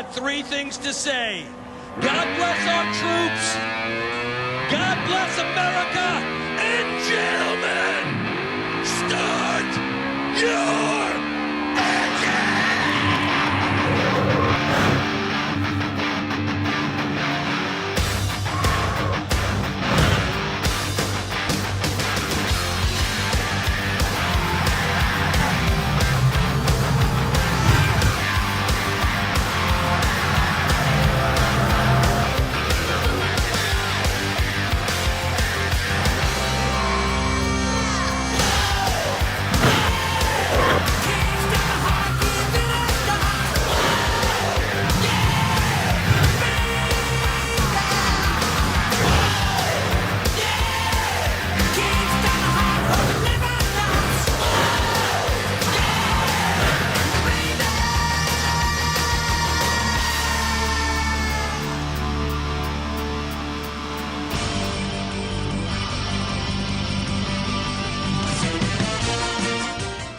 got three things to say. God bless our troops. God bless America. And gentlemen, start your engine!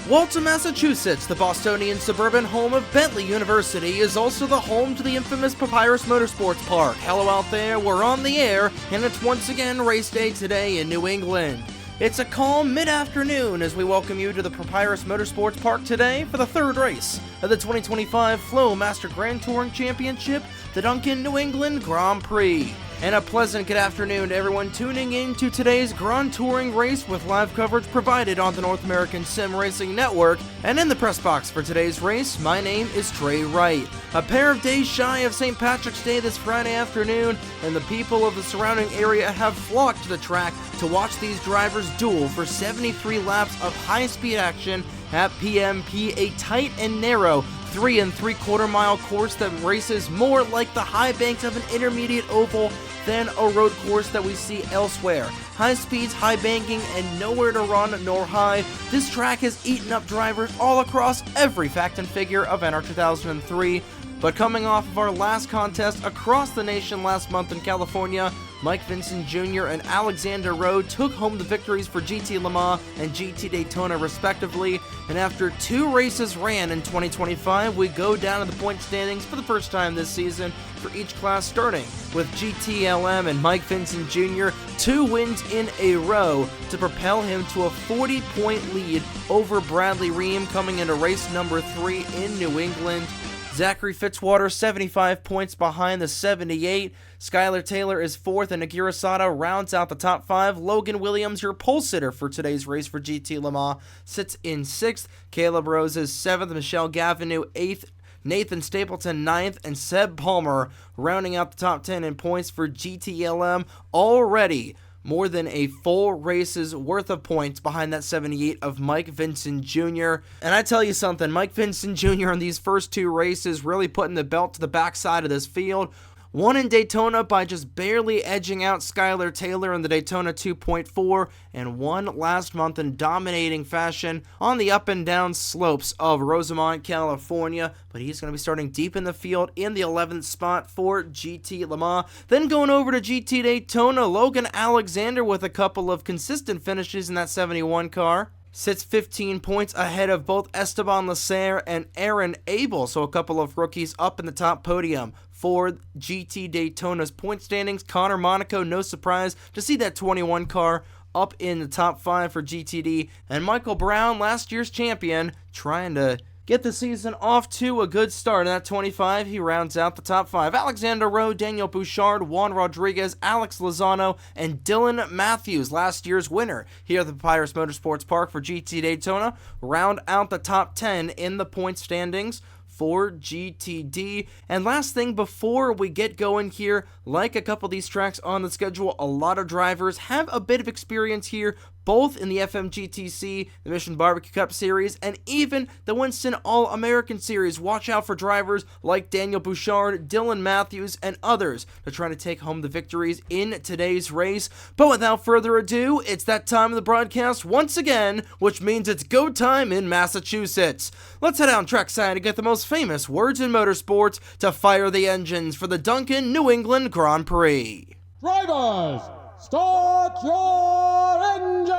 Walton, Massachusetts, the Bostonian suburban home of Bentley University, is also the home to the infamous Papyrus Motorsports Park. Hello out there, we're on the air, and it's once again race day today in New England. It's a calm mid-afternoon as we welcome you to the Papyrus Motorsports Park today for the third race of the 2025 Flowmaster Grand Touring Championship, the Dunkin New England Grand Prix. And a pleasant good afternoon to everyone tuning in to today's Grand Touring race with live coverage provided on the North American Sim Racing Network. And in the press box for today's race, my name is Trey Wright. A pair of days shy of St. Patrick's Day this Friday afternoon, and the people of the surrounding area have flocked to the track to watch these drivers duel for 73 laps of high-speed action at PMP, a tight and narrow 3 3/4 mile course that races more like the high banks of an intermediate oval than a road course that we see elsewhere. High speeds, high banking, and nowhere to run nor hide. This track has eaten up drivers all across every fact and figure of NR 2003. But coming off of our last contest across the nation last month in California, Mike Vincent Jr. and Alexander Rowe took home the victories for GT Le Mans and GT Daytona respectively, and after 2 races ran in 2025, we go down to the point standings for the first time this season for each class, starting with GTLM and Mike Vincent Jr. 2 wins in a row to propel him to a 40-point lead over Bradley Ream coming into race number 3 in New England. Zachary Fitzwater 75 points behind the 78. Skylar Taylor is 4th, and Nagira Sada rounds out the top 5. Logan Williams, your pole sitter for today's race for GT Le Mans, sits in 6th. Caleb Rose is 7th. Michelle Gavineau 8th. Nathan Stapleton 9th, and Seb Palmer rounding out the top 10 in points for GTLM. Already more than a full race's worth of points behind that 78 of Mike Vincent Jr. And I tell you something, Mike Vincent Jr. in these first 2 races really putting the belt to the backside of this field. 1 in Daytona by just barely edging out Skylar Taylor in the Daytona 2.4, and 1 last month in dominating fashion on the up and down slopes of Rosamond, California. But he's going to be starting deep in the field in the 11th spot for GT Le Mans. Then going over to GT Daytona, Logan Alexander with a couple of consistent finishes in that 71 car. Sits 15 points ahead of both Esteban Lasser and Aaron Abel, so a couple of rookies up in the top podium for GT Daytona's point standings. Connor Monaco, no surprise to see that 21 car up in the top 5 for GTD. And Michael Brown, last year's champion, trying to get the season off to a good start. In that 25, he rounds out the top 5. Alexander Rowe, Daniel Bouchard, Juan Rodriguez, Alex Lozano, and Dylan Matthews, last year's winner here at the Papyrus Motorsports Park for GT Daytona, round out the top 10 in the point standings for GTD. And last thing before we get going here, like a couple of these tracks on the schedule, a lot of drivers have a bit of experience here, both in the FMGTC, the Mission Barbecue Cup Series, and even the Winston All-American Series. Watch out for drivers like Daniel Bouchard, Dylan Matthews, and others to try to take home the victories in today's race. But without further ado, it's that time of the broadcast once again, which means it's go time in Massachusetts. Let's head out trackside to get the most famous words in motorsports to fire the engines for the Dunkin New England Grand Prix. Drivers, start your engines!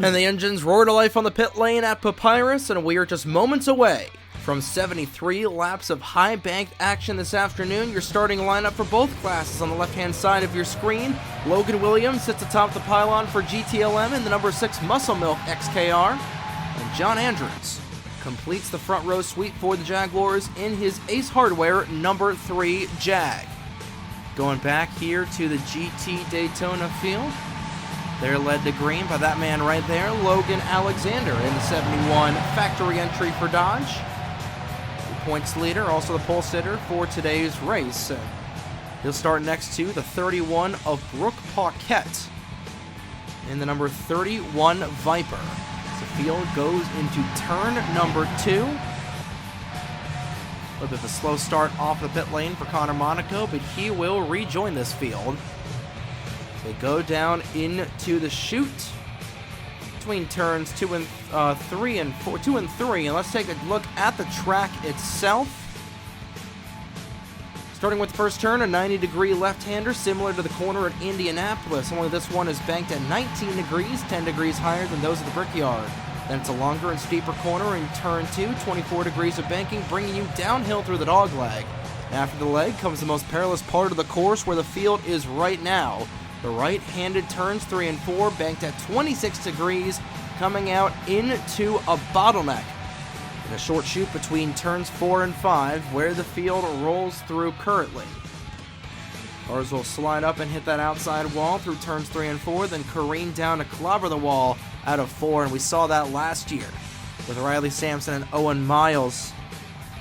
And the engines roar to life on the pit lane at Papyrus, and we are just moments away From 73 laps of high-banked action this afternoon, your starting lineup for both classes on the left-hand side of your screen. Logan Williams sits atop the pylon for GTLM in the number 6 Muscle Milk XKR. And John Andrews completes the front row sweep for the Jaguars in his Ace Hardware number 3 Jag. Going back here to the GT Daytona field. They're led to green by that man right there, Logan Alexander, in the 71 factory entry for Dodge. The points leader, also the pole sitter for today's race. He'll start next to the 31 of Brooke Paquette in the number 31 Viper. The field goes into turn number 2. A little bit of a slow start off the pit lane for Connor Monaco, but he will rejoin this field. They go down into the chute between turns 2 and 3 and 4, 2 and 3, and let's take a look at the track itself. Starting with the first turn, a 90-degree left-hander similar to the corner at Indianapolis, only this one is banked at 19 degrees, 10 degrees higher than those of the Brickyard. Then it's a longer and steeper corner in turn 2, 24 degrees of banking, bringing you downhill through the dog leg. After the leg comes the most perilous part of the course, where the field is right now. The right-handed turns 3 and 4, banked at 26 degrees, coming out into a bottleneck. In a short chute between turns 4 and 5, where the field rolls through currently. Cars will slide up and hit that outside wall through turns 3 and 4, then careen down to clobber the wall out of 4, and we saw that last year with Riley Sampson and Owen Miles.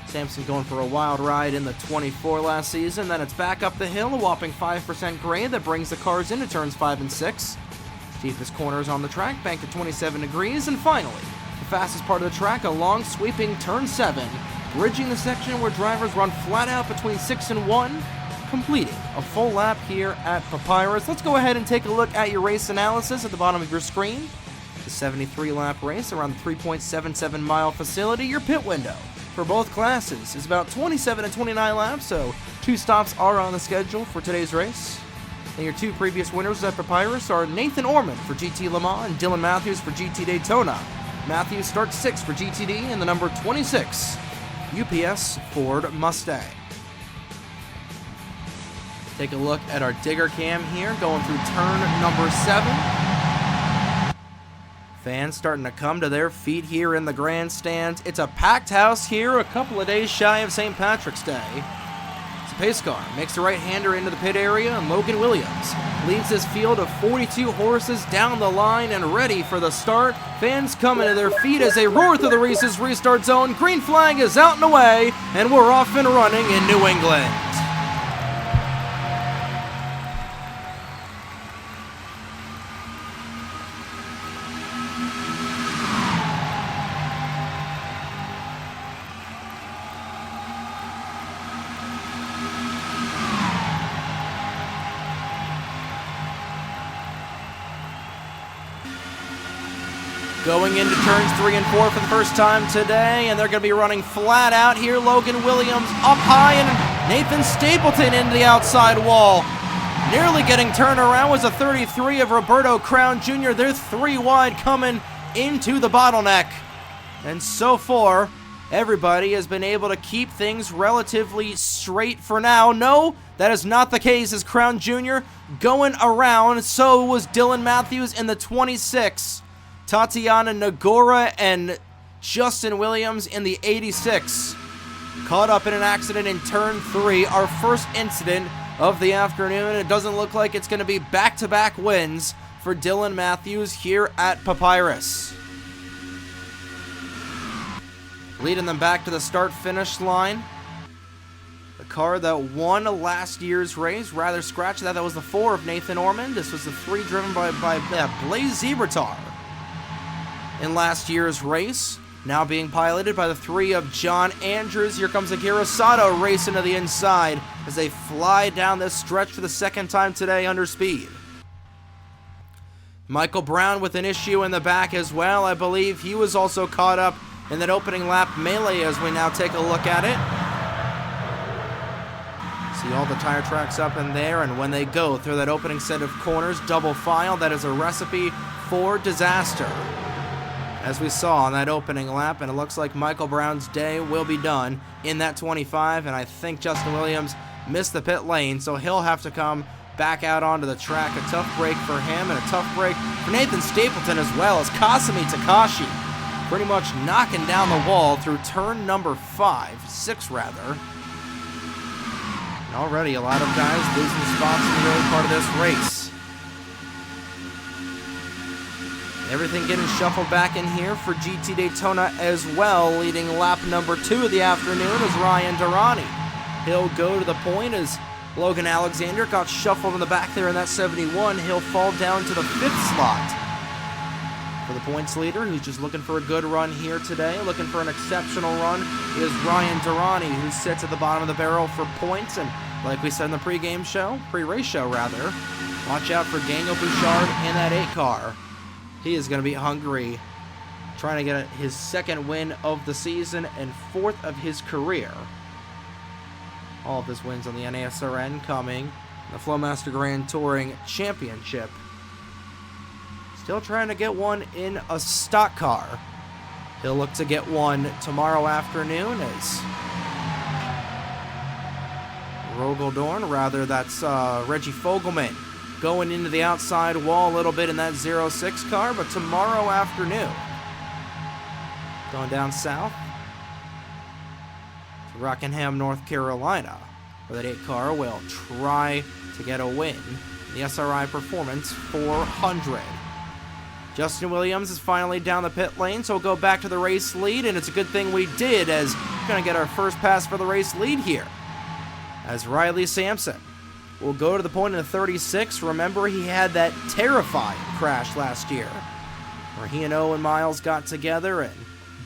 Sampson going for a wild ride in the 24 last season. Then it's back up the hill, a whopping 5% grade that brings the cars into turns 5 and 6. Steepest corners on the track, banked at 27 degrees. And finally, the fastest part of the track, a long sweeping turn 7, bridging the section where drivers run flat out between 6 and 1, completing a full lap here at Papyrus. Let's go ahead and take a look at your race analysis at the bottom of your screen. The 73-lap race around the 3.77-mile facility, your pit window for both classes is about 27 and 29 laps, so 2 stops are on the schedule for today's race. And your 2 previous winners at Papyrus are Nathan Ormond for GT Le Mans and Dylan Matthews for GT Daytona. Matthews starts 6th for GTD in the number 26 UPS Ford Mustang. Take a look at our digger cam here, going through turn number 7. Fans starting to come to their feet here in the grandstands. It's a packed house here, a couple of days shy of St. Patrick's Day. It's a pace car, makes the right-hander into the pit area, and Logan Williams leads this field of 42 horses down the line and ready for the start. Fans coming to their feet as they roar through the race's restart zone. Green flag is out and away, and we're off and running in New England. Going into turns 3 and 4 for the first time today, and they're going to be running flat out here. Logan Williams up high, and Nathan Stapleton into the outside wall. Nearly getting turned around was a 33 of Roberto Crown Jr. They're 3 wide coming into the bottleneck. And so far, everybody has been able to keep things relatively straight for now. No, that is not the case, as Crown Jr. going around. So was Dylan Matthews in the 26. Tatiana Nagora and Justin Williams in the 86. Caught up in an accident in turn 3, our first incident of the afternoon. It doesn't look like it's going to be back-to-back wins for Dylan Matthews here at Papyrus. Leading them back to the start-finish line. The car that won last year's race, rather scratched that was the 4 of Nathan Ormond. This was the 3 driven by Blaze Zebratar in last year's race, now being piloted by the 3 of John Andrews. Here comes Akira Sato racing to the inside as they fly down this stretch for the second time today under speed. Michael Brown with an issue in the back as well. I believe he was also caught up in that opening lap melee as we now take a look at it. See all the tire tracks up in there, and when they go through that opening set of corners, double file, that is a recipe for disaster. as we saw on that opening lap, and it looks like Michael Brown's day will be done in that 25, and I think Justin Williams missed the pit lane, so he'll have to come back out onto the track. A tough break for him, and a tough break for Nathan Stapleton as well, as Kasumi Takashi pretty much knocking down the wall through turn number 6 rather. And already a lot of guys losing spots in the early part of this race. Everything getting shuffled back in here for GT Daytona as well. Leading lap number 2 of the afternoon is Ryan Durrani. He'll go to the point as Logan Alexander got shuffled in the back there in that 71. He'll fall down to the 5th slot. For the points leader, who's just looking for a good run here today, looking for an exceptional run, is Ryan Durrani, who sits at the bottom of the barrel for points. And like we said in the pre-race show rather, watch out for Daniel Bouchard in that 8 car. He is going to be hungry, trying to get his 2nd win of the season and 4th of his career. All of his wins on the NASRN coming, the Flowmaster Grand Touring Championship. Still trying to get one in a stock car. He'll look to get one tomorrow afternoon as Rogeldorn, rather that's Reggie Fogelman, going into the outside wall a little bit in that 06 car, but tomorrow afternoon, going down south to Rockingham, North Carolina, where that 8 car will try to get a win in the SRI Performance 400. Justin Williams is finally down the pit lane, so we'll go back to the race lead, and it's a good thing we did, as we're going to get our first pass for the race lead here. As Riley Sampson will go to the point in the 36. Remember, he had that terrifying crash last year, where he and Owen Miles got together and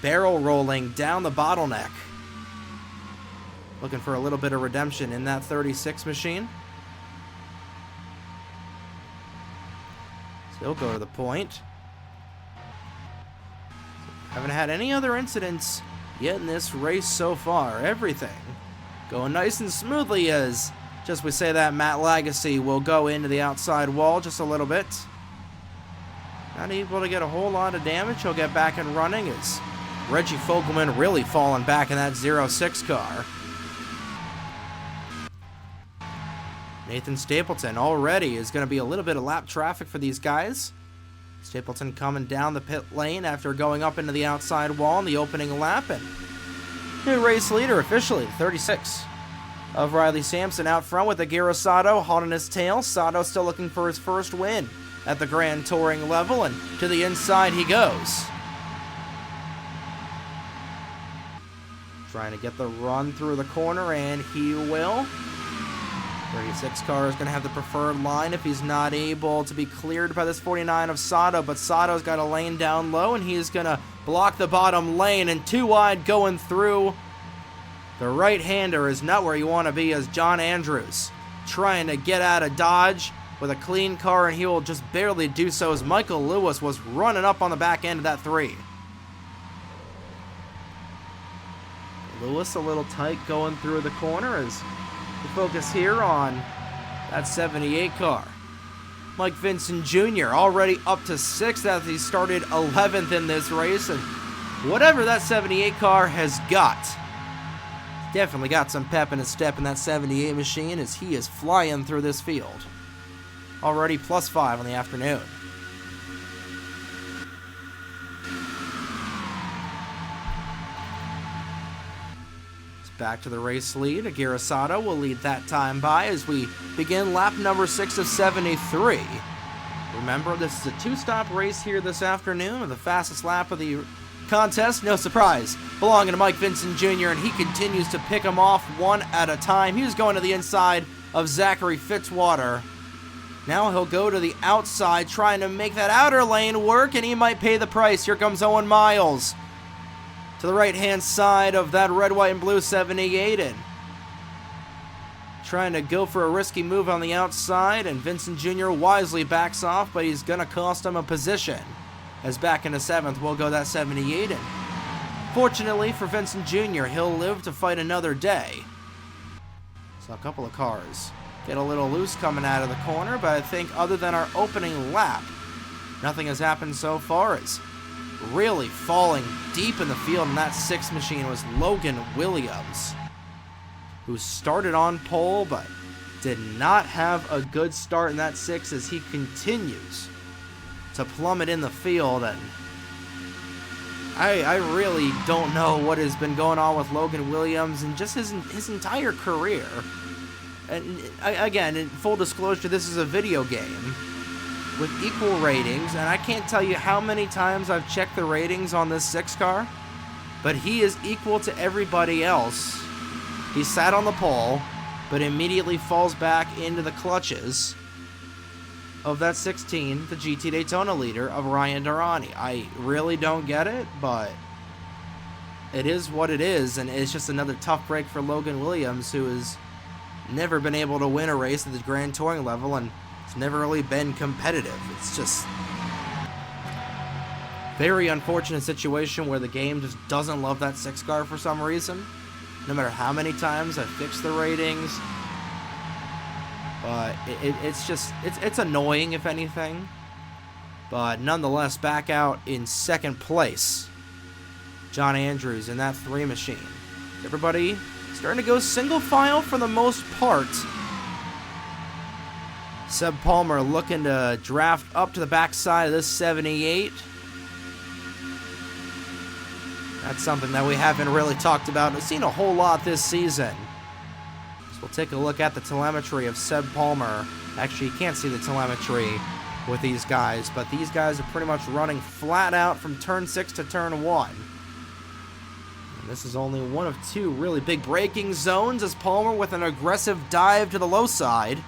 barrel rolling down the bottleneck. Looking for a little bit of redemption in that 36 machine. So he'll go to the point. Haven't had any other incidents yet in this race so far. Everything going nice and smoothly, as just we say that Matt Lagacy will go into the outside wall just a little bit. Not able to get a whole lot of damage. He'll get back and running as Reggie Fogelman really falling back in that 06 car. Nathan Stapleton already is going to be a little bit of lap traffic for these guys. Stapleton coming down the pit lane after going up into the outside wall in the opening lap. And new race leader officially, 36 of Riley Sampson out front with Aguirre Sato hot on his tail. Sato still looking for his first win at the Grand Touring level, and to the inside he goes. Trying to get the run through the corner, and he will. 36 car is going to have the preferred line if he's not able to be cleared by this 49 of Sato, but Sato's got a lane down low, and he's going to block the bottom lane, and 2 wide going through. The right-hander is not where you want to be, as John Andrews trying to get out of Dodge with a clean car, and he will just barely do so as Michael Lewis was running up on the back end of that 3. Lewis a little tight going through the corner as we focus here on that 78 car. Mike Vincent Jr. already up to 6th as he started 11th in this race, and whatever that 78 car has got, definitely got some pep in his step in that 78 machine as he is flying through this field. Already +5 on the afternoon. Back to the race lead. Aguirre Sato will lead that time by as we begin lap number 6 of 73. Remember, this is a 2-stop race here this afternoon, the fastest lap of the contest, no surprise, belonging to Mike Vincent Jr., and he continues to pick him off one at a time. He was going to the inside of Zachary Fitzwater. Now he'll go to the outside, trying to make that outer lane work, and he might pay the price. Here comes Owen Miles to the right-hand side of that red, white, and blue 78, and trying to go for a risky move on the outside, and Vincent Jr. wisely backs off, but he's going to cost him a position, as back in the 7th will go that 78, and fortunately for Vincent Jr., he'll live to fight another day. So a couple of cars get a little loose coming out of the corner, but I think other than our opening lap, nothing has happened so far as really falling deep in the field in that 6 machine was Logan Williams, who started on pole but did not have a good start in that 6 as he continues to plummet in the field. And I really don't know what has been going on with Logan Williams and just his entire career. And again, in full disclosure, this is a video game with equal ratings, and I can't tell you how many times I've checked the ratings on this 6 car, but he is equal to everybody else. He sat on the pole, but immediately falls back into the clutches of that 16, the GT Daytona leader of Ryan Durrani. I really don't get it, but it is what it is, and it's just another tough break for Logan Williams, who has never been able to win a race at the Grand Touring level, and it's never really been competitive. It's just very unfortunate situation where the game just doesn't love that 6 car for some reason, no matter how many times I fix the ratings. But it's annoying, if anything. But nonetheless, back out in 2nd place, John Andrews in that 3 machine. Everybody starting to go single file for the most part. Seb Palmer looking to draft up to the backside of this 78. That's something that we haven't really talked about. We've seen a whole lot this season. So we'll take a look at the telemetry of Seb Palmer. Actually, you can't see the telemetry with these guys, but these guys are pretty much running flat out from turn 6 to turn 1. And this is only one of 2 really big braking zones as Palmer with an aggressive dive to the low side.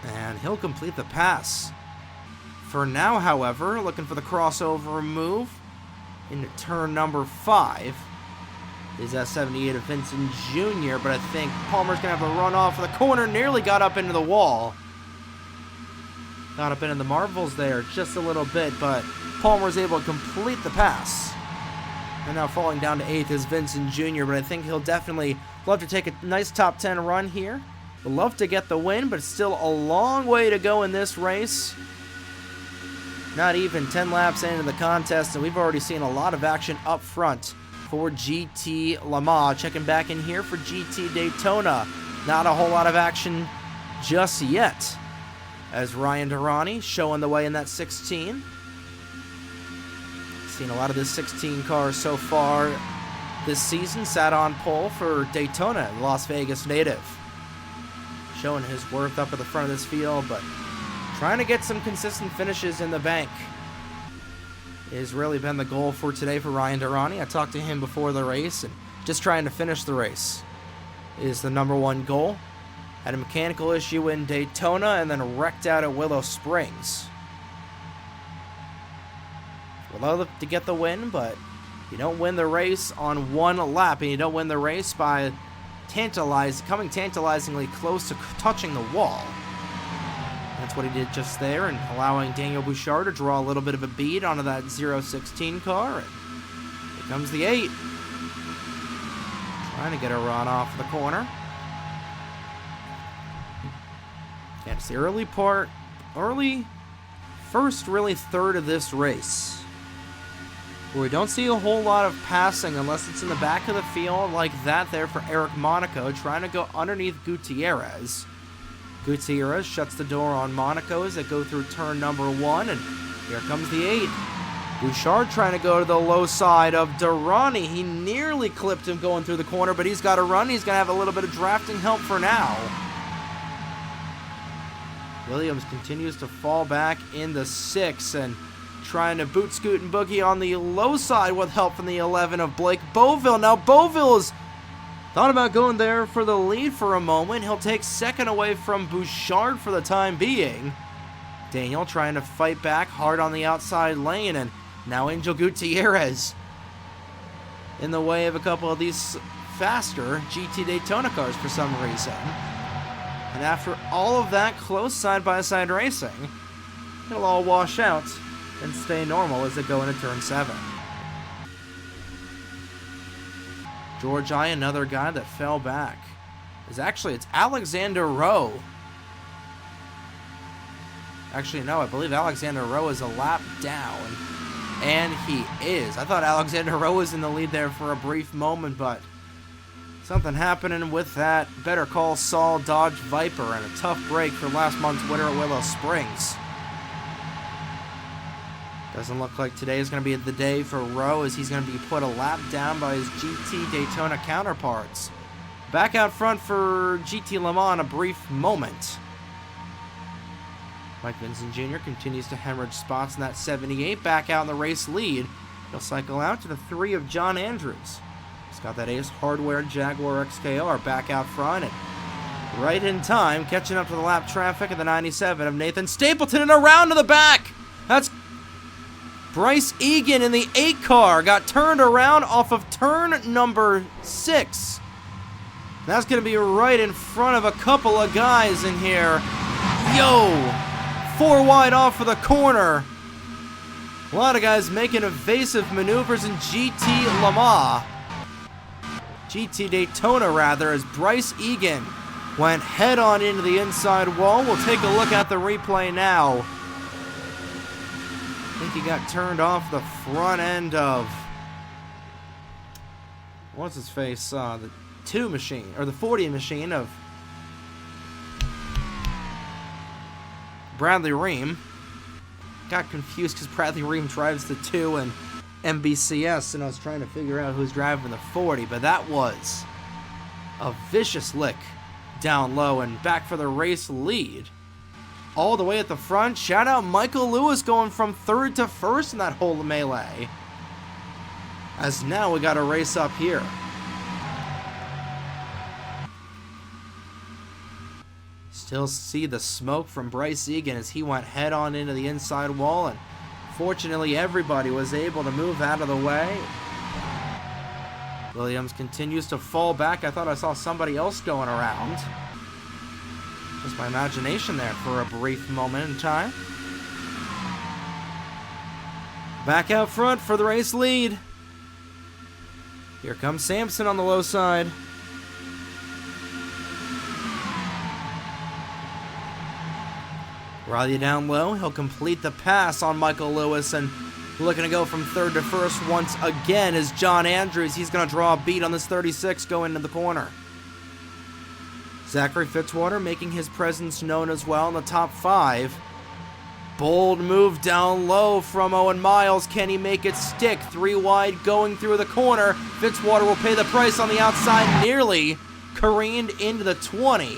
And he'll complete the pass. For now, however, looking for the crossover move into turn number 5 is that 78 of Vincent Jr., but I think Palmer's going to have a run off of the corner, nearly got up into the wall. Got up into the marbles there just a little bit, but Palmer was able to complete the pass. And now falling down to 8th is Vincent Jr., but I think he'll definitely love to take a nice top 10 run here. Would love to get the win, but it's still a long way to go in this race. Not even 10 laps into the contest, and we've already seen a lot of action up front for GT Le Mans. Checking back in here for GT Daytona. Not a whole lot of action just yet, as Ryan Durrani showing the way in that 16. Seen a lot of this 16 car so far this season. Sat on pole for Daytona, Las Vegas native. Showing his worth up at the front of this field, but trying to get some consistent finishes in the bank has really been the goal for today for Ryan Durrani. I talked to him before the race, and just trying to finish the race is the #1 goal. Had a mechanical issue in Daytona and then wrecked out at Willow Springs. Would love to get the win, but you don't win the race on 1 lap, and you don't win the race by coming tantalizingly close to touching the wall. That's what he did just there, and allowing Daniel Bouchard to draw a little bit of a bead onto that 016 car. And here comes the 8. Trying to get a run off the corner. And it's the early first really third of this race, where we don't see a whole lot of passing unless it's in the back of the field like that there for Eric Monaco, trying to go underneath Gutierrez. Gutierrez shuts the door on Monaco as they go through turn number 1, and here comes the 8. Bouchard trying to go to the low side of Durrani. He nearly clipped him going through the corner, but he's got to run. He's going to have a little bit of drafting help for now. Williams continues to fall back in the 6, and trying to boot, scoot, and boogie on the low side with help from the 11 of Blake Beauville. Now Beauville has thought about going there for the lead for a moment. He'll take 2nd away from Bouchard for the time being. Daniel trying to fight back hard on the outside lane, and now Angel Gutierrez in the way of a couple of these faster GT Daytona cars for some reason. And after all of that close side-by-side racing, it'll all wash out and stay normal as they go into turn 7. George I, another guy that fell back. It's Alexander Rowe. Actually, no, I believe Alexander Rowe is a lap down. And he is. I thought Alexander Rowe was in the lead there for a brief moment, but something happening with that Better Call Saul Dodge Viper and a tough break for last month's winner at Willow Springs. Doesn't look like today is going to be the day for Rowe, as he's going to be put a lap down by his GT Daytona counterparts. Back out front for GT Le Mans in a brief moment. Mike Vincent Jr. continues to hemorrhage spots in that 78. Back out in the race lead. He'll cycle out to the 3 of John Andrews. He's got that Ace Hardware Jaguar XKR back out front, and right in time, catching up to the lap traffic of the 97 of Nathan Stapleton, and around to the back. That's Bryce Egan in the 8 car. Got turned around off of turn number 6. That's going to be right in front of a couple of guys in here. Yo! 4 wide off of the corner. A lot of guys making evasive maneuvers in GT Le Mans. GT Daytona, rather, as Bryce Egan went head-on into the inside wall. We'll take a look at the replay now. I think he got turned off the front end of... what's his face? The 2 machine, or the 40 machine of Bradley Ream. Got confused because Bradley Ream drives the 2 and MBCS, and I was trying to figure out who's driving the 40, but that was a vicious lick down low and back for the race lead. All the way at the front, shout out Michael Lewis going from 3rd to 1st in that whole melee. As now we got a race up here. Still see the smoke from Bryce Egan as he went head on into the inside wall, and fortunately everybody was able to move out of the way. Williams continues to fall back. I thought I saw somebody else going around. Just my imagination there for a brief moment in time. Back out front for the race lead. Here comes Sampson on the low side. Riley down low. He'll complete the pass on Michael Lewis, and looking to go from 3rd to 1st once again is John Andrews. He's going to draw a beat on this 36 going into the corner. Zachary Fitzwater making his presence known as well in the top 5. Bold move down low from Owen Miles. Can he make it stick? 3 wide going through the corner. Fitzwater will pay the price on the outside. Nearly careened into the 20.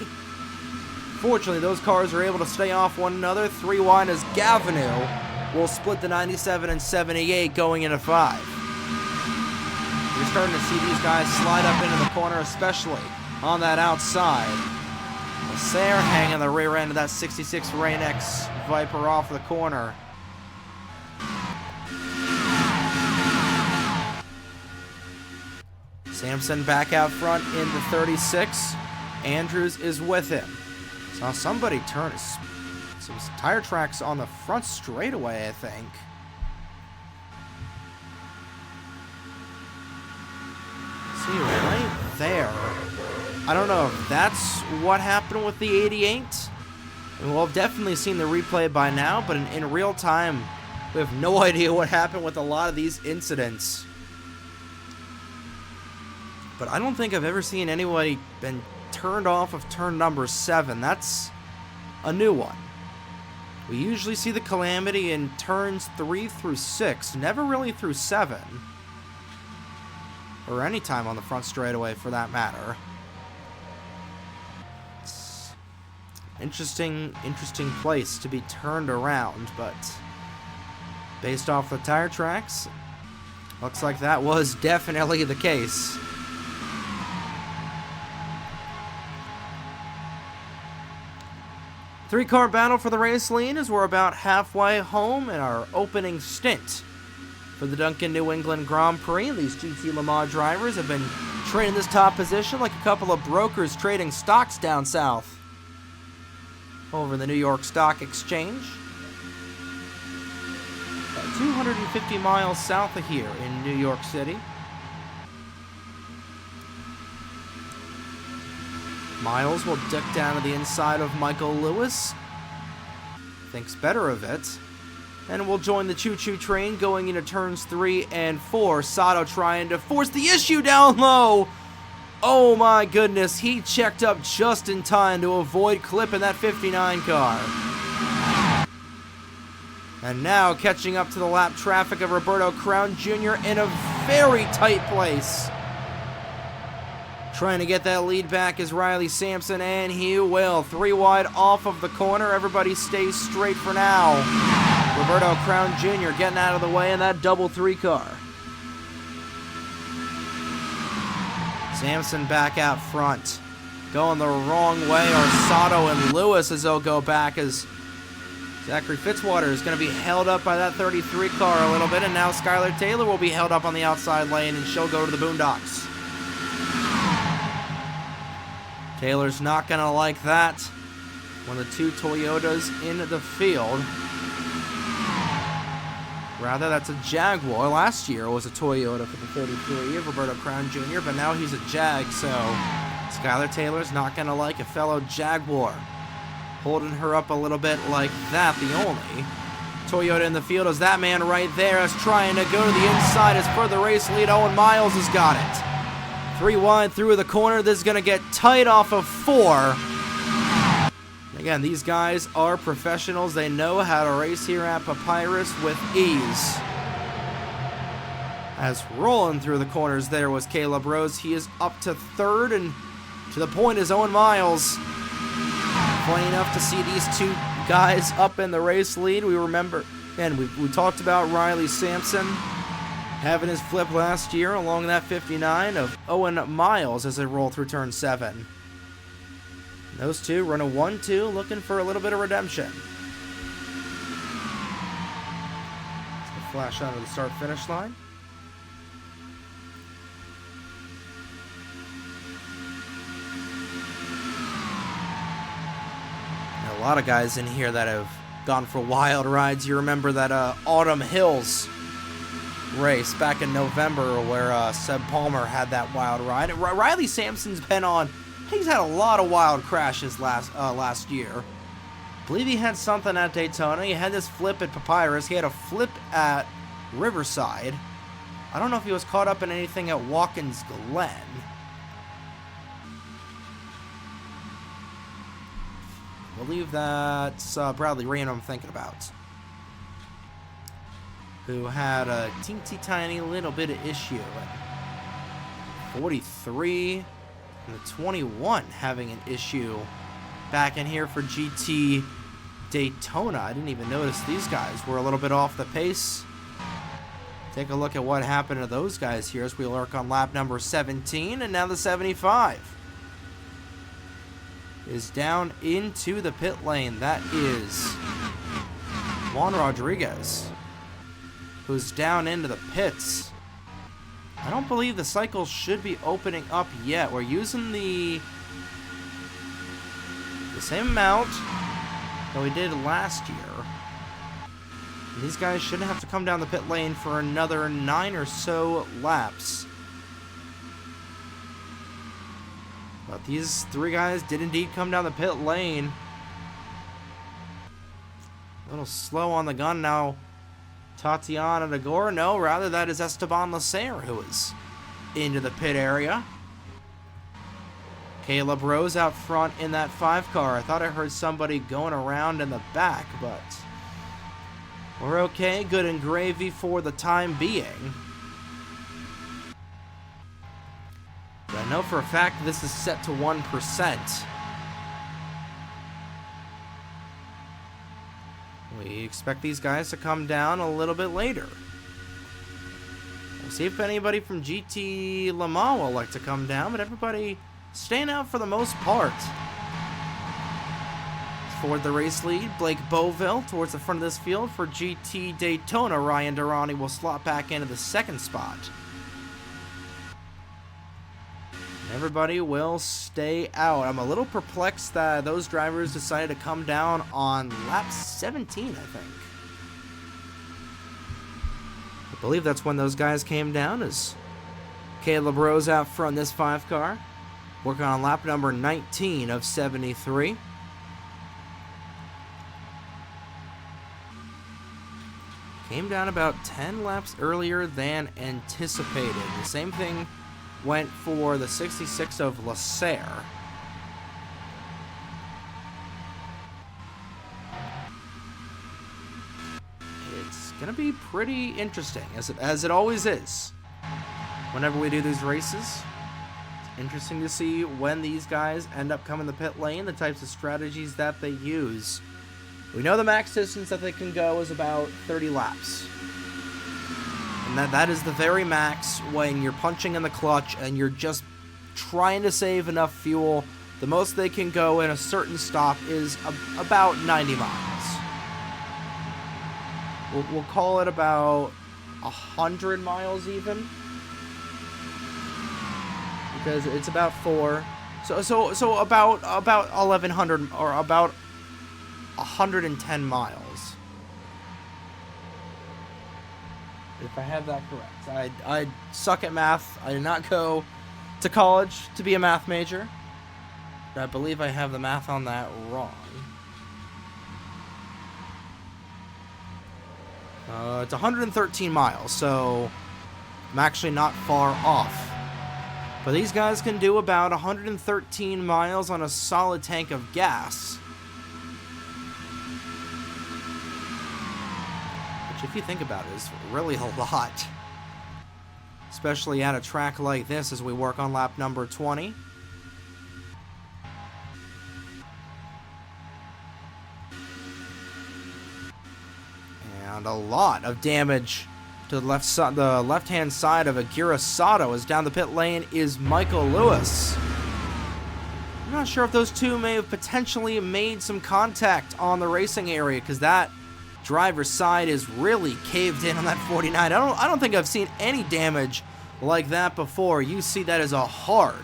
Fortunately, those cars are able to stay off one another. 3 wide as Gavinu will split the 97 and 78 going into 5. You're starting to see these guys slide up into the corner, especially on that outside. Lasser hanging the rear end of that 66 Rain-X Viper off the corner. Sampson back out front in the 36. Andrews is with him. Saw somebody turn some tire tracks on the front straightaway, I think. See, right there. I don't know if that's what happened with the 88. We'll have definitely seen the replay by now, but in real time, we have no idea what happened with a lot of these incidents. But I don't think I've ever seen anybody been turned off of turn number 7. That's a new one. We usually see the calamity in turns 3 through 6, never really through 7. Or any time on the front straightaway for that matter. It's interesting place to be turned around, but based off the tire tracks, looks like that was definitely the case. Three-car battle for the race lead as we're about halfway home in our opening stint for the Dunkin New England Grand Prix. These GT Le Mans drivers have been trading this top position like a couple of brokers trading stocks down south over the New York Stock Exchange. About 250 miles south of here in New York City. Miles will duck down to the inside of Michael Lewis. thinks better of it, and will join the choo-choo train going into turns 3 and 4. Sato trying to force the issue down low. Oh my goodness, he checked up just in time to avoid clipping that 59 car. And now catching up to the lap traffic of Roberto Crown Jr. in a very tight place. Trying to get that lead back is Riley Sampson, and he will. 3 wide off of the corner. Everybody stays straight for now. Roberto Crown Jr. getting out of the way in that double 3 car. Sampson back out front. Going the wrong way. Sato and Lewis as they'll go back as Zachary Fitzwater is going to be held up by that 33 car a little bit. And now Skylar Taylor will be held up on the outside lane and she'll go to the boondocks. Taylor's not going to like that. One of the 2 Toyotas in the field. Rather, that's a Jaguar. Last year was a Toyota for the 33 of Roberto Crown Jr., but now he's a Jag, so Skylar Taylor's not going to like a fellow Jaguar. Holding her up a little bit like that. The only Toyota in the field is that man right there is trying to go to the inside as for the race lead. Owen Miles has got it. 3 wide through the corner. This is going to get tight off of 4. Again, these guys are professionals. They know how to race here at Papyrus with ease. As rolling through the corners there was Caleb Rose. He is up to 3rd, and to the point is Owen Miles. Funny enough to see these 2 guys up in the race lead. We remember, and we talked about Riley Sampson having his flip last year along that 59 of Owen Miles as they roll through turn 7. Those 2 run a 1-2, looking for a little bit of redemption. Let's flash onto the start-finish line. A lot of guys in here that have gone for wild rides. You remember that Autumn Hills race back in November where Seb Palmer had that wild ride. Riley Sampson's been on. He's had a lot of wild crashes last year. I believe he had something at Daytona. He had this flip at Papyrus. He had a flip at Riverside. I don't know if he was caught up in anything at Watkins Glen. I believe that's Bradley Reno I'm thinking about, who had a teensy tiny little bit of issue. 43 and the 21 having an issue back in here for GT Daytona. I didn't even notice these guys were a little bit off the pace. Take a look at what happened to those guys here as we lurk on lap number 17, and now the 75 is down into the pit lane. That is Juan Rodriguez, who's down into the pits. I don't believe the cycle should be opening up yet. We're using the same amount that we did last year. And these guys shouldn't have to come down the pit lane for another 9 or so laps. But these 3 guys did indeed come down the pit lane. A little slow on the gun now. Tatiana Degore, no, rather that is Esteban Lacer who is into the pit area. Caleb Rose out front in that 5 car. I thought I heard somebody going around in the back, but we're okay. Good and gravy for the time being. But I know for a fact this is set to 1%. We expect these guys to come down a little bit later. We'll see if anybody from GT Le Mans will like to come down, but everybody staying out for the most part. For the race lead, Blake Beauville towards the front of this field. For GT Daytona, Ryan Durrani will slot back into the 2nd spot. Everybody will stay out. I'm a little perplexed that those drivers decided to come down on lap 17, I think. I believe that's when those guys came down, as Caleb Rose out front this 5 car, working on lap number 19 of 73. came down about 10 laps earlier than anticipated. The same thing went for the 66 of Lasserre. It's going to be pretty interesting, as it always is. Whenever we do these races, it's interesting to see when these guys end up coming the pit lane, the types of strategies that they use. We know the max distance that they can go is about 30 laps. And that is the very max when you're punching in the clutch and you're just trying to save enough fuel. The most they can go in a certain stop is about 90 miles. We'll call it about 100 miles even. Because it's about 4. So about 1,100 or about 110 miles. If I have that correct. I suck at math. I did not go to college to be a math major. But I believe I have the math on that wrong. It's 113 miles, so I'm actually not far off. But these guys can do about 113 miles on a solid tank of gas. Which, if you think about it, is really a lot. Especially at a track like this as we work on lap number 20. And a lot of damage to the left-hand side of Aguirre Sato, as down the pit lane is Michael Lewis. I'm not sure if those two may have potentially made some contact on the racing area, because that driver's side is really caved in on that 49. I don't think I've seen any damage like that before. You see that as a hard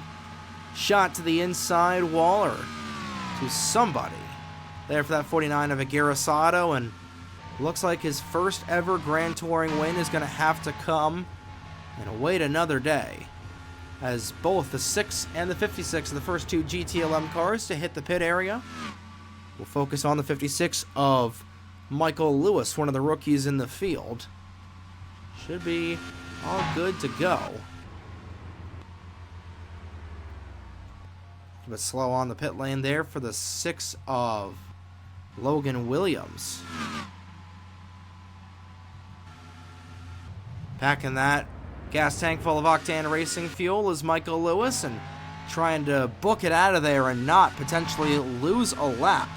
shot to the inside wall or to somebody there for that 49 of Aguirre Sato, and looks like his first ever Grand Touring win is going to have to come and wait another day, as both the 6 and the 56 are the first two GTLM cars to hit the pit area. We'll focus on the 56 of Michael Lewis, one of the rookies in the field. Should be all good to go. But slow on the pit lane there for the 6 of Logan Williams. Packing that gas tank full of octane racing fuel is Michael Lewis, and trying to book it out of there and not potentially lose a lap.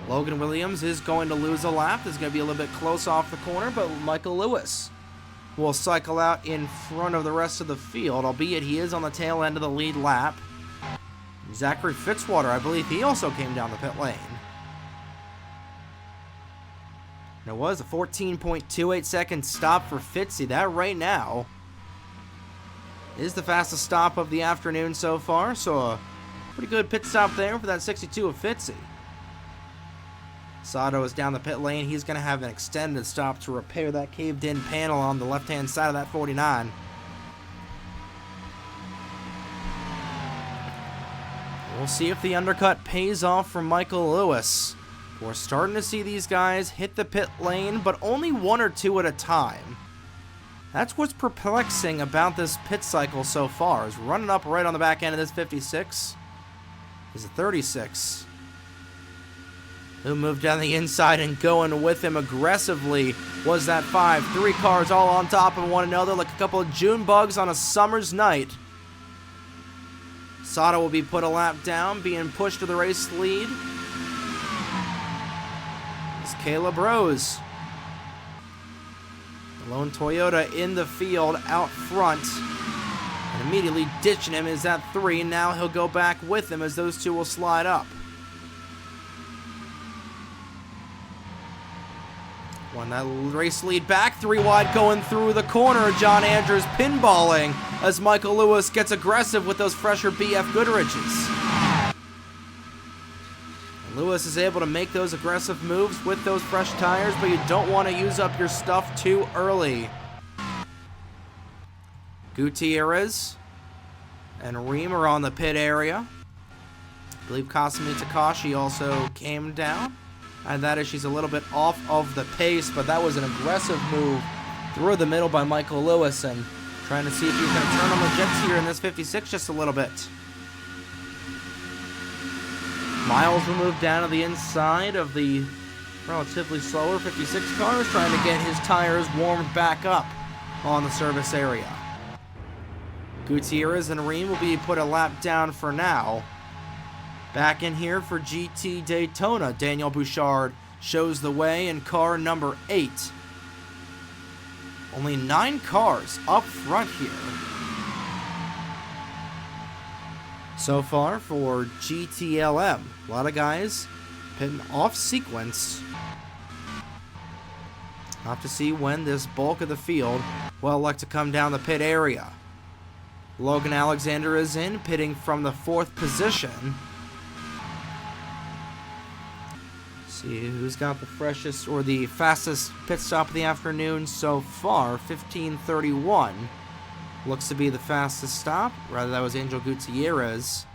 Logan Williams is going to lose a lap. This is going to be a little bit close off the corner, but Michael Lewis will cycle out in front of the rest of the field, albeit he is on the tail end of the lead lap. Zachary Fitzwater, I believe he also came down the pit lane. And it was a 14.28 second stop for Fitzy. That right now is the fastest stop of the afternoon so far, so a pretty good pit stop there for that 62 of Fitzy. Sato is down the pit lane. He's going to have an extended stop to repair that caved-in panel on the left-hand side of that 49. We'll see if the undercut pays off for Michael Lewis. We're starting to see these guys hit the pit lane, but only one or two at a time. That's what's perplexing about this pit cycle so far, is running up right on the back end of this 56 is a 36. Who moved down the inside, and going with him aggressively was that 5. 3 cars all on top of one another like a couple of June bugs on a summer's night. Sato will be put a lap down, being pushed to the race lead. It's Caleb Rose. The lone Toyota in the field out front. And immediately ditching him is that 3. Now he'll go back with him as those two will slide up. Won that race lead back. 3 wide going through the corner. John Andrews pinballing as Michael Lewis gets aggressive with those fresher BF Goodriches. And Lewis is able to make those aggressive moves with those fresh tires, but you don't want to use up your stuff too early. Gutierrez and Ream are on the pit area. believe Kasumi Takashi also came down. And that is she's a little bit off of the pace, but that was an aggressive move through the middle by Michael Lewis, and trying to see if he's going to turn on the jets here in this 56 just a little bit. Miles will move down to the inside of the relatively slower 56 cars, trying to get his tires warmed back up on the service area. Gutierrez and Ream will be put a lap down for now. Back in here for GT Daytona, Daniel Bouchard shows the way in car number 8. Only 9 cars up front here so far for GTLM. A lot of guys pitting off sequence. I'll have to see when this bulk of the field will elect to come down the pit area. Logan Alexander is in, pitting from the 4th position. See who's got the freshest or the fastest pit stop of the afternoon so far. 15:31 looks to be the fastest stop. Rather, that was Angel Gutierrez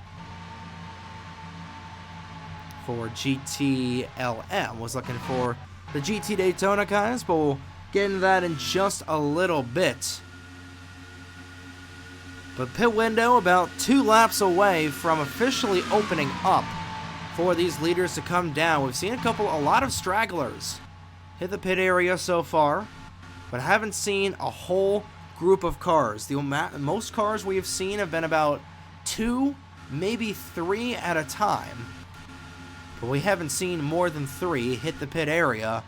for GTLM. Was looking for the GT Daytona guys, but we'll get into that in just a little bit. But pit window about 2 laps away from officially opening up for these leaders to come down. We've seen a lot of stragglers hit the pit area so far, but haven't seen a whole group of cars. The most cars we have seen have been about 2, maybe 3 at a time, but we haven't seen more than 3 hit the pit area.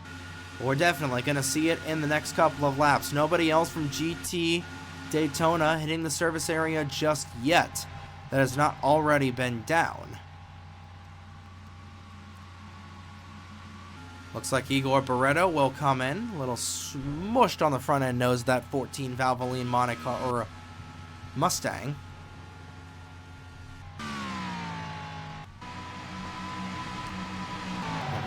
We're definitely going to see it in the next couple of laps. Nobody else from GT Daytona hitting the service area just yet that has not already been down. Looks like Igor Barreto will come in. A little smushed on the front end nose of that 14 Valvoline Monaco or Mustang.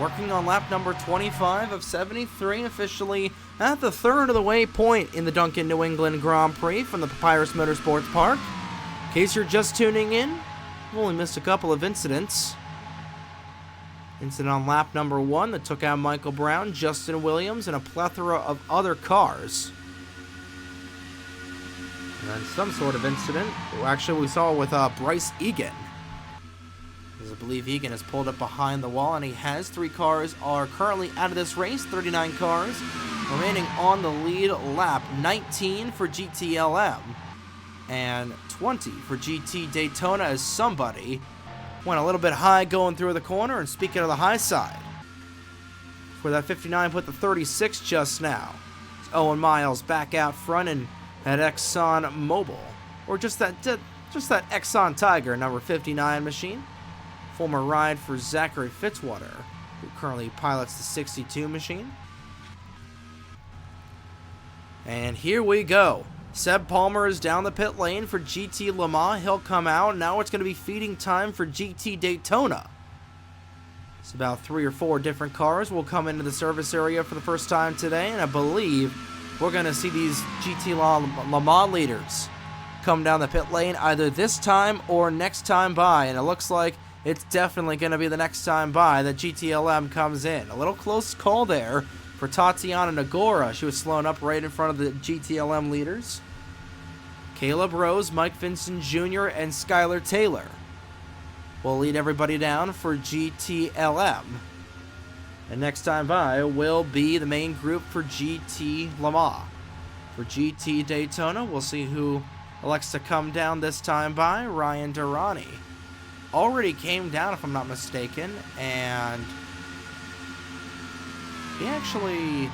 Working on lap number 25 of 73, officially at the 3rd of the way point in the Dunkin New England Grand Prix from the Papyrus Motorsports Park. In case you're just tuning in, we've only missed a couple of incidents. Incident on lap number 1 that took out Michael Brown, Justin Williams, and a plethora of other cars. And then some sort of incident, actually we saw with Bryce Egan. As I believe Egan has pulled up behind the wall, and he has 3 cars are currently out of this race, 39 cars remaining on the lead lap, 19 for GTLM, and 20 for GT Daytona as somebody went a little bit high going through the corner. And speaking of the high side, for that 59 put the 36 just now. It's Owen Miles back out front and at Exxon Mobil, or just that Exxon Tiger number 59 machine. Former ride for Zachary Fitzwater, who currently pilots the 62 machine. And here we go. Seb Palmer is down the pit lane for GT Le Mans. He'll come out. Now it's going to be feeding time for GT Daytona. It's about 3 or 4 different cars will come into the service area for the first time today, and I believe we're going to see these GT Le Mans leaders come down the pit lane either this time or next time by, and it looks like it's definitely going to be the next time by that GTLM comes in. A little close call there for Tatiana Nagora. She was slowing up right in front of the GTLM leaders. Caleb Rose, Mike Vincent Jr., and Skylar Taylor will lead everybody down for GTLM. And next time by will be the main group for GT Le Mans. For GT Daytona, we'll see who elects to come down this time by. Ryan Durrani already came down, if I'm not mistaken, and he actually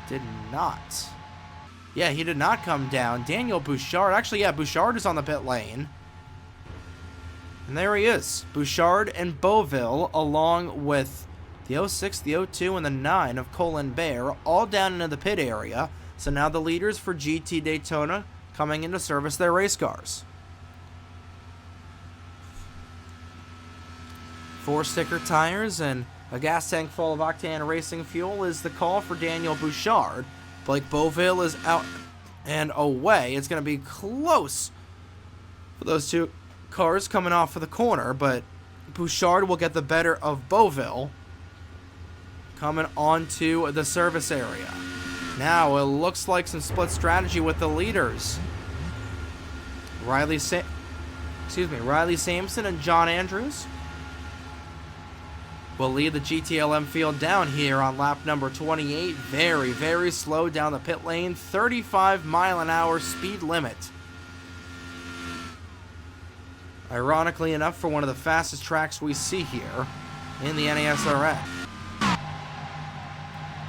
did not. Yeah, he did not come down. Daniel Bouchard, actually, yeah, Bouchard is on the pit lane. And there he is. Bouchard and Beauville, along with the 06, the 02, and the 9 of Colin Bear, all down into the pit area. So now the leaders for GT Daytona coming in to service their race cars. 4 sticker tires and a gas tank full of octane racing fuel is the call for Daniel Bouchard. Blake Beauville is out and away. It's going to be close for those 2 cars coming off of the corner, but Bouchard will get the better of Beauville, coming onto the service area. Now it looks like some split strategy with the leaders. Riley Sampson and John Andrews will lead the GTLM field down here on lap number 28. Very, very slow down the pit lane. 35-mile-an-hour speed limit. Ironically enough, for one of the fastest tracks we see here in the NASRA.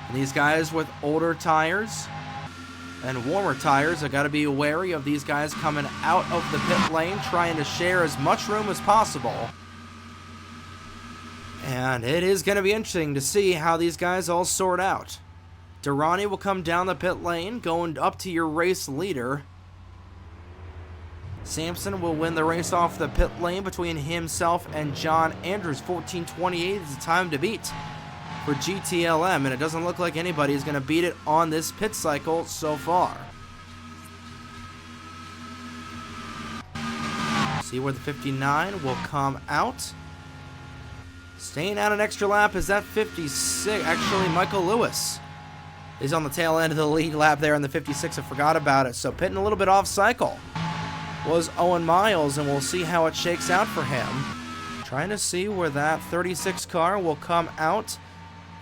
And these guys with older tires and warmer tires have got to be wary of these guys coming out of the pit lane, trying to share as much room as possible. And it is going to be interesting to see how these guys all sort out. Durrani will come down the pit lane, going up to your race leader. Sampson will win the race off the pit lane between himself and John Andrews. 14:28 is the time to beat for GTLM, and it doesn't look like anybody is going to beat it on this pit cycle so far. See where the 59 will come out. Staying out an extra lap is that 56. Actually, Michael Lewis is on the tail end of the lead lap there in the 56. I forgot about it. So pitting a little bit off cycle was Owen Miles, and we'll see how it shakes out for him. Trying to see where that 36 car will come out.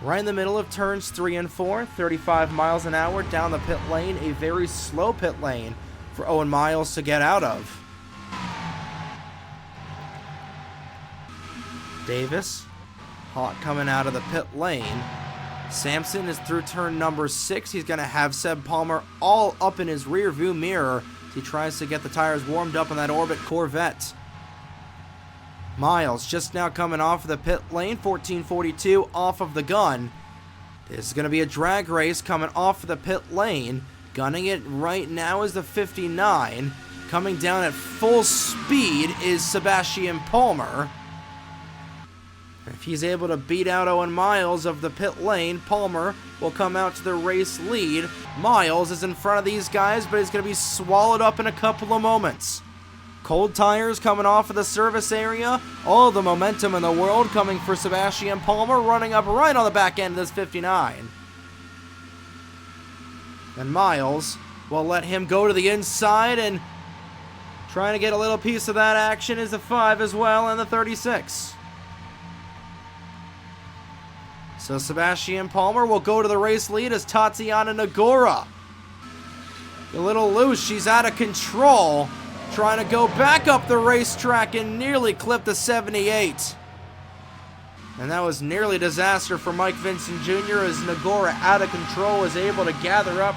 Right in the middle of turns 3 and 4. 35 miles an hour down the pit lane. A very slow pit lane for Owen Miles to get out of. Davis, hot coming out of the pit lane. Sampson is through turn number 6. He's going to have Seb Palmer all up in his rear view mirror as he tries to get the tires warmed up on that Orbit Corvette. Miles just now coming off of the pit lane. 14:42 off of the gun. This is going to be a drag race coming off of the pit lane. Gunning it right now is the 59. Coming down at full speed is Sebastian Palmer. If he's able to beat out Owen Miles of the pit lane, Palmer will come out to the race lead. Miles is in front of these guys, but he's going to be swallowed up in a couple of moments. Cold tires coming off of the service area. All the momentum in the world coming for Sebastian Palmer, running up right on the back end of this 59. And Miles will let him go to the inside, and trying to get a little piece of that action is the 5 as well, and the 36. So Sebastian Palmer will go to the race lead as Tatiana Nagora, a little loose. She's out of control, trying to go back up the racetrack and nearly clip the 78. And that was nearly a disaster for Mike Vincent Jr. as Nagora, out of control, was able to gather up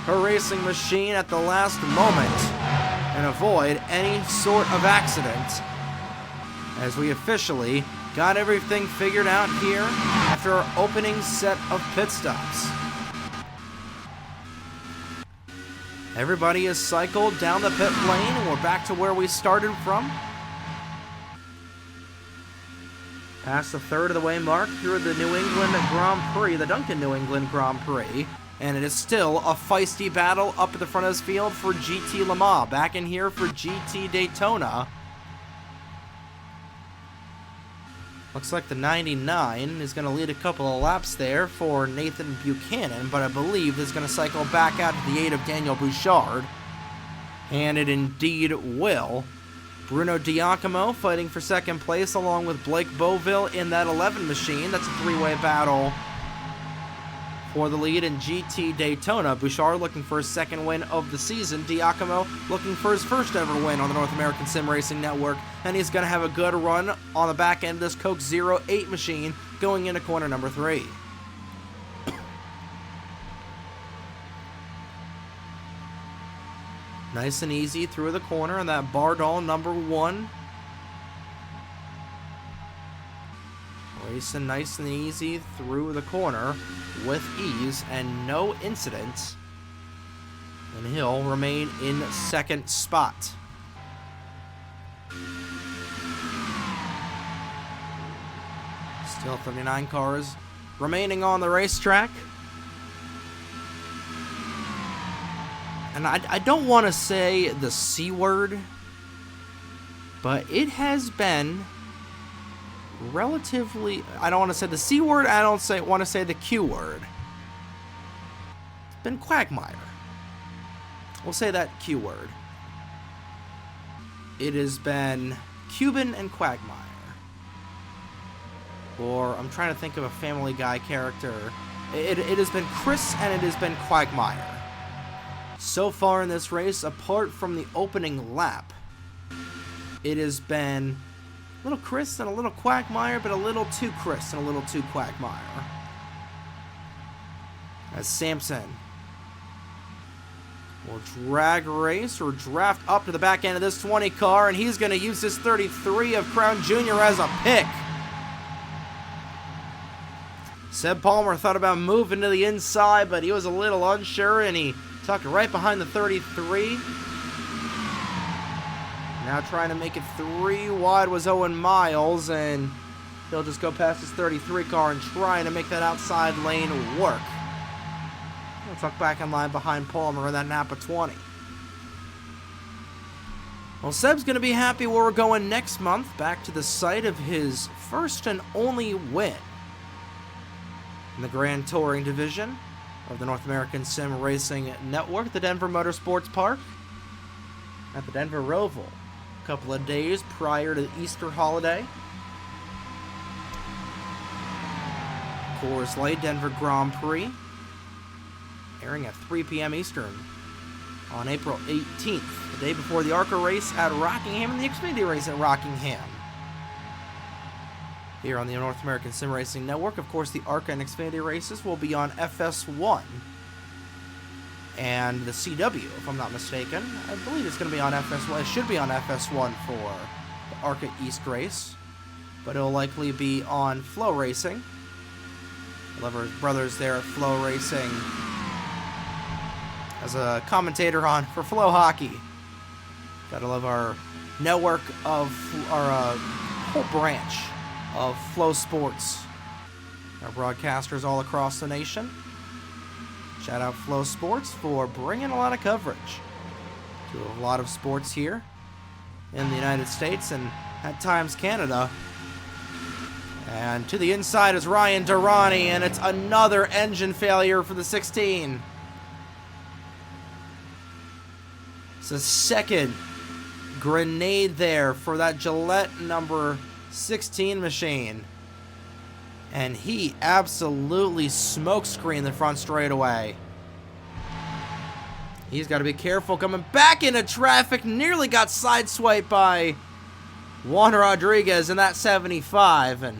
her racing machine at the last moment and avoid any sort of accident, as we officially got everything figured out here after our opening set of pit stops. Everybody is cycled down the pit lane, and we're back to where we started from. Past the third of the way mark through the New England Grand Prix, the Dunkin New England Grand Prix, and it is still a feisty battle up at the front of this field for GT Le Mans. Back in here for GT Daytona. Looks like the 99 is going to lead a couple of laps there for Nathan Buchanan, but I believe this is going to cycle back out to the aid of Daniel Bouchard. And it indeed will. Bruno Diacomo fighting for second place along with Blake Beauville in that 11 machine. That's a three-way battle for the lead in GT Daytona. Bouchard looking for his second win of the season. Diacomo looking for his first ever win on the North American Sim Racing Network. And he's going to have a good run on the back end of this Coke 08 machine going into corner number 3. Nice and easy through the corner in that Bardol number 1. Racing nice and easy through the corner with ease and no incidents. And he'll remain in second spot. Still 39 cars remaining on the racetrack. And I don't want to say the C word, but it has been relatively, I don't want to say the C word, I don't want to say the Q word. It's been Quagmire. We'll say that Q word. It has been Cuban and Quagmire. Or, I'm trying to think of a Family Guy character. It has been Chris and it has been Quagmire. So far in this race, apart from the opening lap, it has been a little Chris and a little Quagmire, but a little too Chris and a little too Quagmire. As Samson will drag race or draft up to the back end of this 20 car, and he's going to use this 33 of Crown Jr. as a pick. Seb Palmer thought about moving to the inside, but he was a little unsure, and he tucked right behind the 33. Now trying to make it 3 wide was Owen Miles, and he'll just go past his 33 car and trying to make that outside lane work. He'll tuck back in line behind Palmer in that Napa 20. Well, Seb's going to be happy where we're going next month, back to the site of his first and only win in the Grand Touring Division of the North American Sim Racing Network, the Denver Motorsports Park, at the Denver Roval, a couple of days prior to the Easter holiday. Coors Light Denver Grand Prix, airing at 3 p.m. Eastern on April 18th, the day before the ARCA race at Rockingham and the Xfinity race at Rockingham. Here on the North American Sim Racing Network, of course, the ARCA and Xfinity races will be on FS1. And the CW, if I'm not mistaken, I believe it's going to be on FS1. It should be on FS1 for the ARCA East race, but it'll likely be on Flow Racing. Lever's brothers there at Flow Racing as a commentator on for Flow Hockey. Gotta love our network of our whole branch of Flow Sports. Our broadcasters all across the nation. Shout out Flow Sports for bringing a lot of coverage to a lot of sports here in the United States and at times Canada. And to the inside is Ryan Durrani, and it's another engine failure for the 16. It's a second grenade there for that Gillette number 16 machine. And he absolutely smokescreened the front straightaway. He's got to be careful coming back into traffic. Nearly got sideswiped by Juan Rodriguez in that 75. And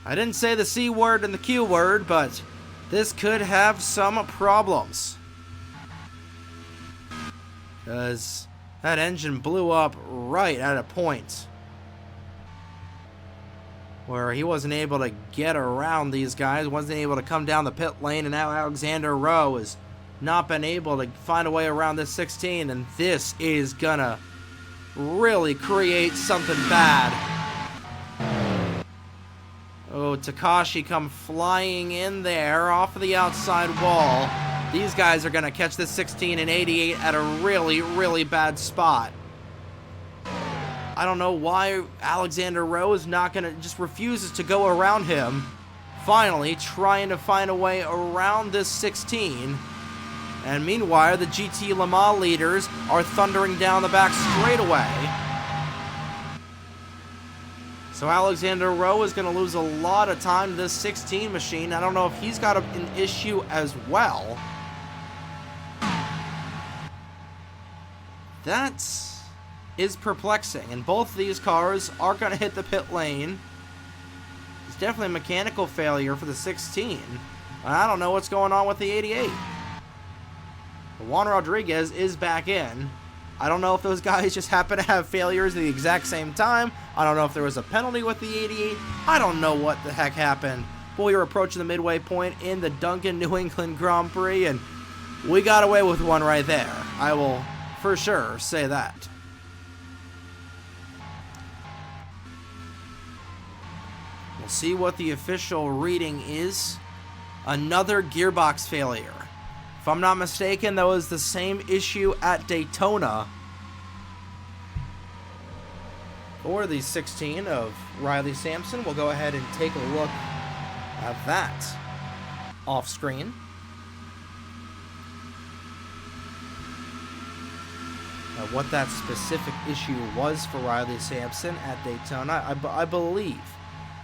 I didn't say the C word and the Q word, but this could have some problems. Because that engine blew up right at a point where he wasn't able to get around these guys, wasn't able to come down the pit lane, and now Alexander Rowe has not been able to find a way around this 16, and this is gonna really create something bad. Oh, Takashi come flying in there off of the outside wall. These guys are gonna catch this 16 and 88 at a really, really bad spot. I don't know why Alexander Rowe is not going to, just refuses to go around him. Finally, trying to find a way around this 16. And meanwhile, the GT Le Mans leaders are thundering down the back straightaway. So Alexander Rowe is going to lose a lot of time to this 16 machine. I don't know if he's got an issue as well. That's is perplexing, and both of these cars are going to hit the pit lane. It's definitely a mechanical failure for the 16. I don't know what's going on with the 88. Juan Rodriguez is back in. I don't know if those guys just happen to have failures at the exact same time. I don't know if there was a penalty with the 88. I don't know what the heck happened. But we were approaching the midway point in the Dunkin New England Grand Prix, and we got away with one right there. I will for sure say that. We'll see what the official reading is. Another gearbox failure. If I'm not mistaken, that was the same issue at Daytona For the 16 of Riley Sampson, we'll go ahead and take a look at that off screen. What that specific issue was for Riley Sampson at Daytona, I believe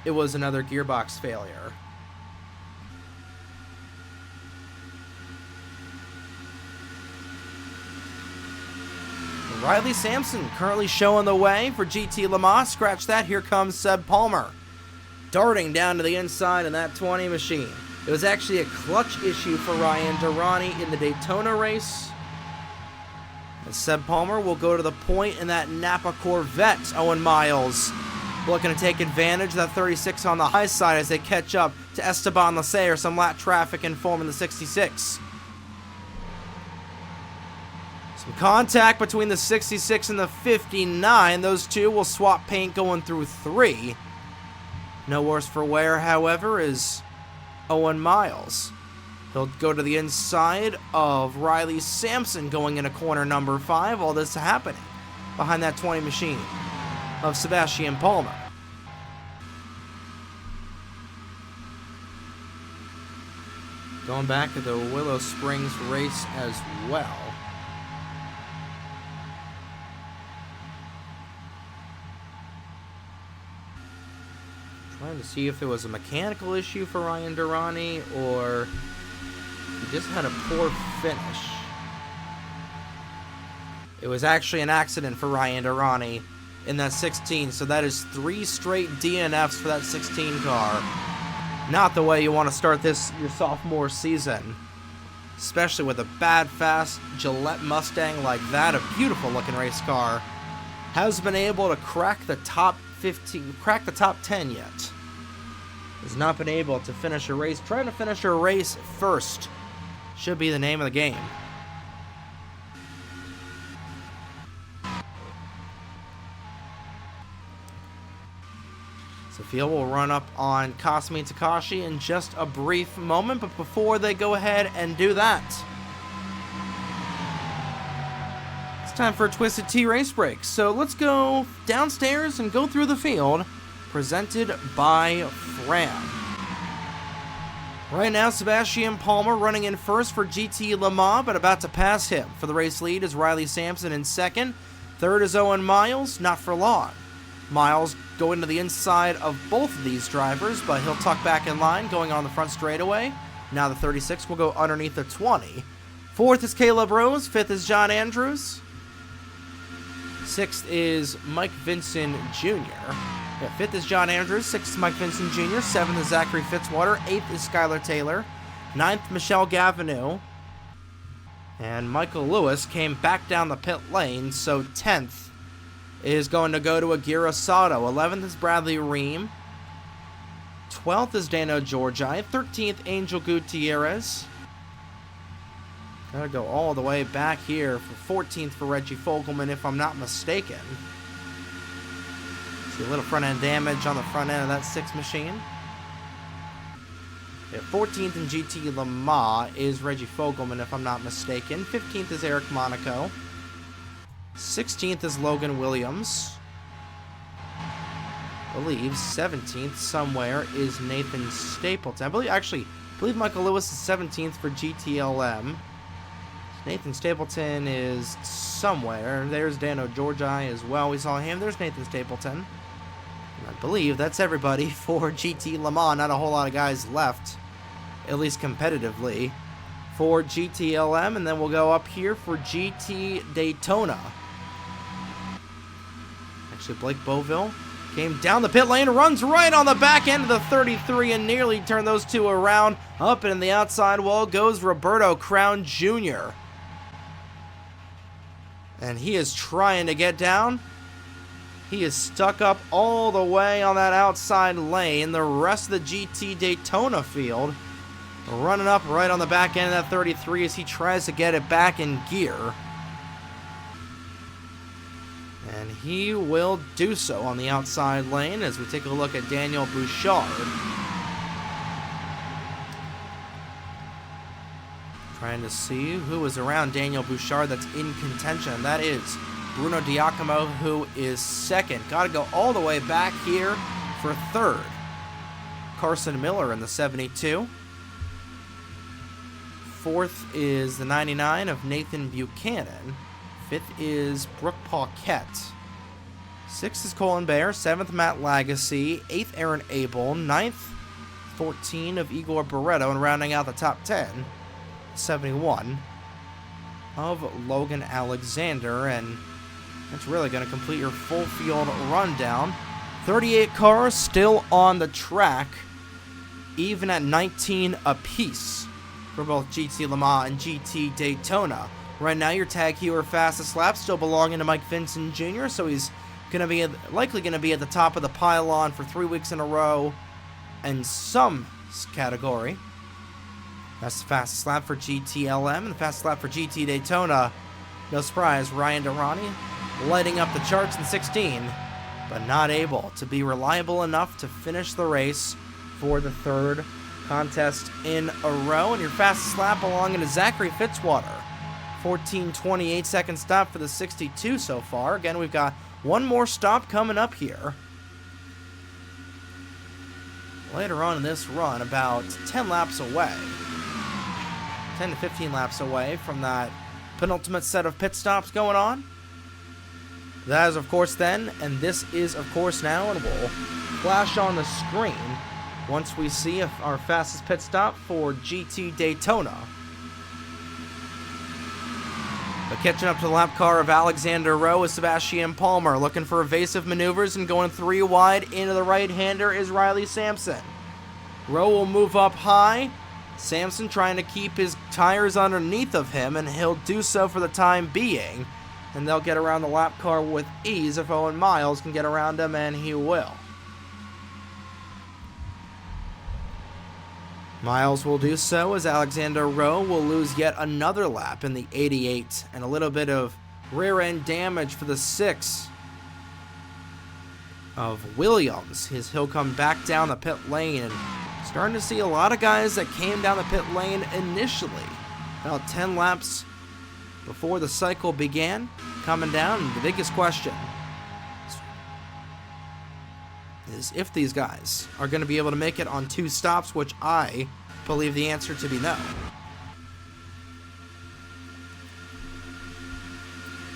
it was another gearbox failure. Riley Sampson currently showing the way for GT Le Mans. Scratch that, here comes Seb Palmer. Darting down to the inside in that 20 machine. It was actually a clutch issue for Ryan Durrani in the Daytona race. And Seb Palmer will go to the point in that Napa Corvette. Owen Miles looking to take advantage of that 36 on the high side as they catch up to Esteban Leclerc, some lap traffic and form in the 66. Some contact between the 66 and the 59. Those two will swap paint going through 3. No worse for wear, however, is Owen Miles. He'll go to the inside of Riley Sampson going into corner number 5. All this happening behind that 20 machine of Sebastian Palmer. Going back to the Willow Springs race as well. Trying to see if there was a mechanical issue for Ryan Durrani or he just had a poor finish. It was actually an accident for Ryan Durrani in that 16, so that is 3 straight DNFs for that 16 car. Not the way you want to start this your sophomore season, especially with a bad, fast Gillette Mustang like that. A beautiful looking race car has been able to crack the top 15, crack the top 10 yet. Has not been able to finish a race. Trying to finish a race first should be the name of the game. So field will run up on Kasumi Takashi in just a brief moment, but before they go ahead and do that, it's time for a Twisted Tea race break. So let's go downstairs and go through the field, presented by Fram. Right now, Sebastian Palmer running in first for GT Le Mans, but about to pass him. For the race lead is Riley Sampson in second. Third is Owen Miles, not for long. Miles going to the inside of both of these drivers, but he'll tuck back in line, going on the front straightaway. Now the 36 will go underneath the 20. Fourth is Caleb Rose. Fifth is John Andrews. Sixth is Mike Vinson Jr. Fifth is John Andrews. Sixth is Mike Vinson Jr. Seventh is Zachary Fitzwater. Eighth is Skylar Taylor. Ninth, Michelle Gavineau. And Michael Lewis came back down the pit lane, so 10th is going to go to Aguirre Sato. 11th is Bradley Ream. 12th is Dano Georgi. 13th, Angel Gutierrez. Gotta go all the way back here for 14th for Reggie Fogelman, if I'm not mistaken. See a little front end damage on the front end of that 6 machine. Yeah, 14th in GT Le Mans is Reggie Fogelman, if I'm not mistaken. 15th is Eric Monaco. 16th is Logan Williams. I believe 17th somewhere is Nathan Stapleton. I believe Michael Lewis is 17th for GTLM. Nathan Stapleton is somewhere. There's Dano Georgi as well. We saw him. There's Nathan Stapleton. And I believe that's everybody for GT Le Mans. Not a whole lot of guys left, at least competitively, for GTLM. And then we'll go up here for GT Daytona. Actually, Blake Beauville came down the pit lane, runs right on the back end of the 33 and nearly turned those two around. Up and in the outside wall goes Roberto Crown Jr. And he is trying to get down. He is stuck up all the way on that outside lane. The rest of the GT Daytona field running up right on the back end of that 33 as he tries to get it back in gear. And he will do so on the outside lane as we take a look at Daniel Bouchard. Trying to see who is around Daniel Bouchard that's in contention. That is Bruno Giacomo, who is second. Got to go all the way back here for third. Carson Miller in the 72. Fourth is the 99 of Nathan Buchanan. Fifth is Brooke Paquette. Sixth is Colin Bear. Seventh, Matt Lagacy. Eighth, Aaron Abel. Ninth, 14 of Igor Barreto. And rounding out the top 10, 71 of Logan Alexander. And that's really going to complete your full field rundown. 38 cars still on the track, even at 19 apiece for both GT Le Mans and GT Daytona. Right now, your tag heuer fastest lap still belonging to Mike Vincent Jr., so he's likely going to be at the top of the pylon for 3 weeks in a row in some category. That's the fastest lap for GTLM, and the fastest lap for GT Daytona. No surprise, Ryan Durrani lighting up the charts in 16, but not able to be reliable enough to finish the race for the third contest in a row. And your fastest lap belonging to Zachary Fitzwater. 14:28 second stop for the 62 so far. Again, we've got one more stop coming up here later on in this run, about 10 laps away. 10 to 15 laps away from that penultimate set of pit stops going on. That is, of course, then, and this is, of course, now, and will flash on the screen once we see our fastest pit stop for GT Daytona. But catching up to the lap car of Alexander Rowe is Sebastian Palmer. Looking for evasive maneuvers and going 3 wide into the right-hander is Riley Sampson. Rowe will move up high. Sampson trying to keep his tires underneath of him, and he'll do so for the time being. And they'll get around the lap car with ease if Owen Miles can get around him, and he will. Miles will do so as Alexander Rowe will lose yet another lap in the 88, and a little bit of rear end damage for the 6 of Williams. He'll come back down the pit lane, and starting to see a lot of guys that came down the pit lane initially, about 10 laps before the cycle began, coming down. And the biggest question is if these guys are going to be able to make it on 2 stops, which I believe the answer to be no.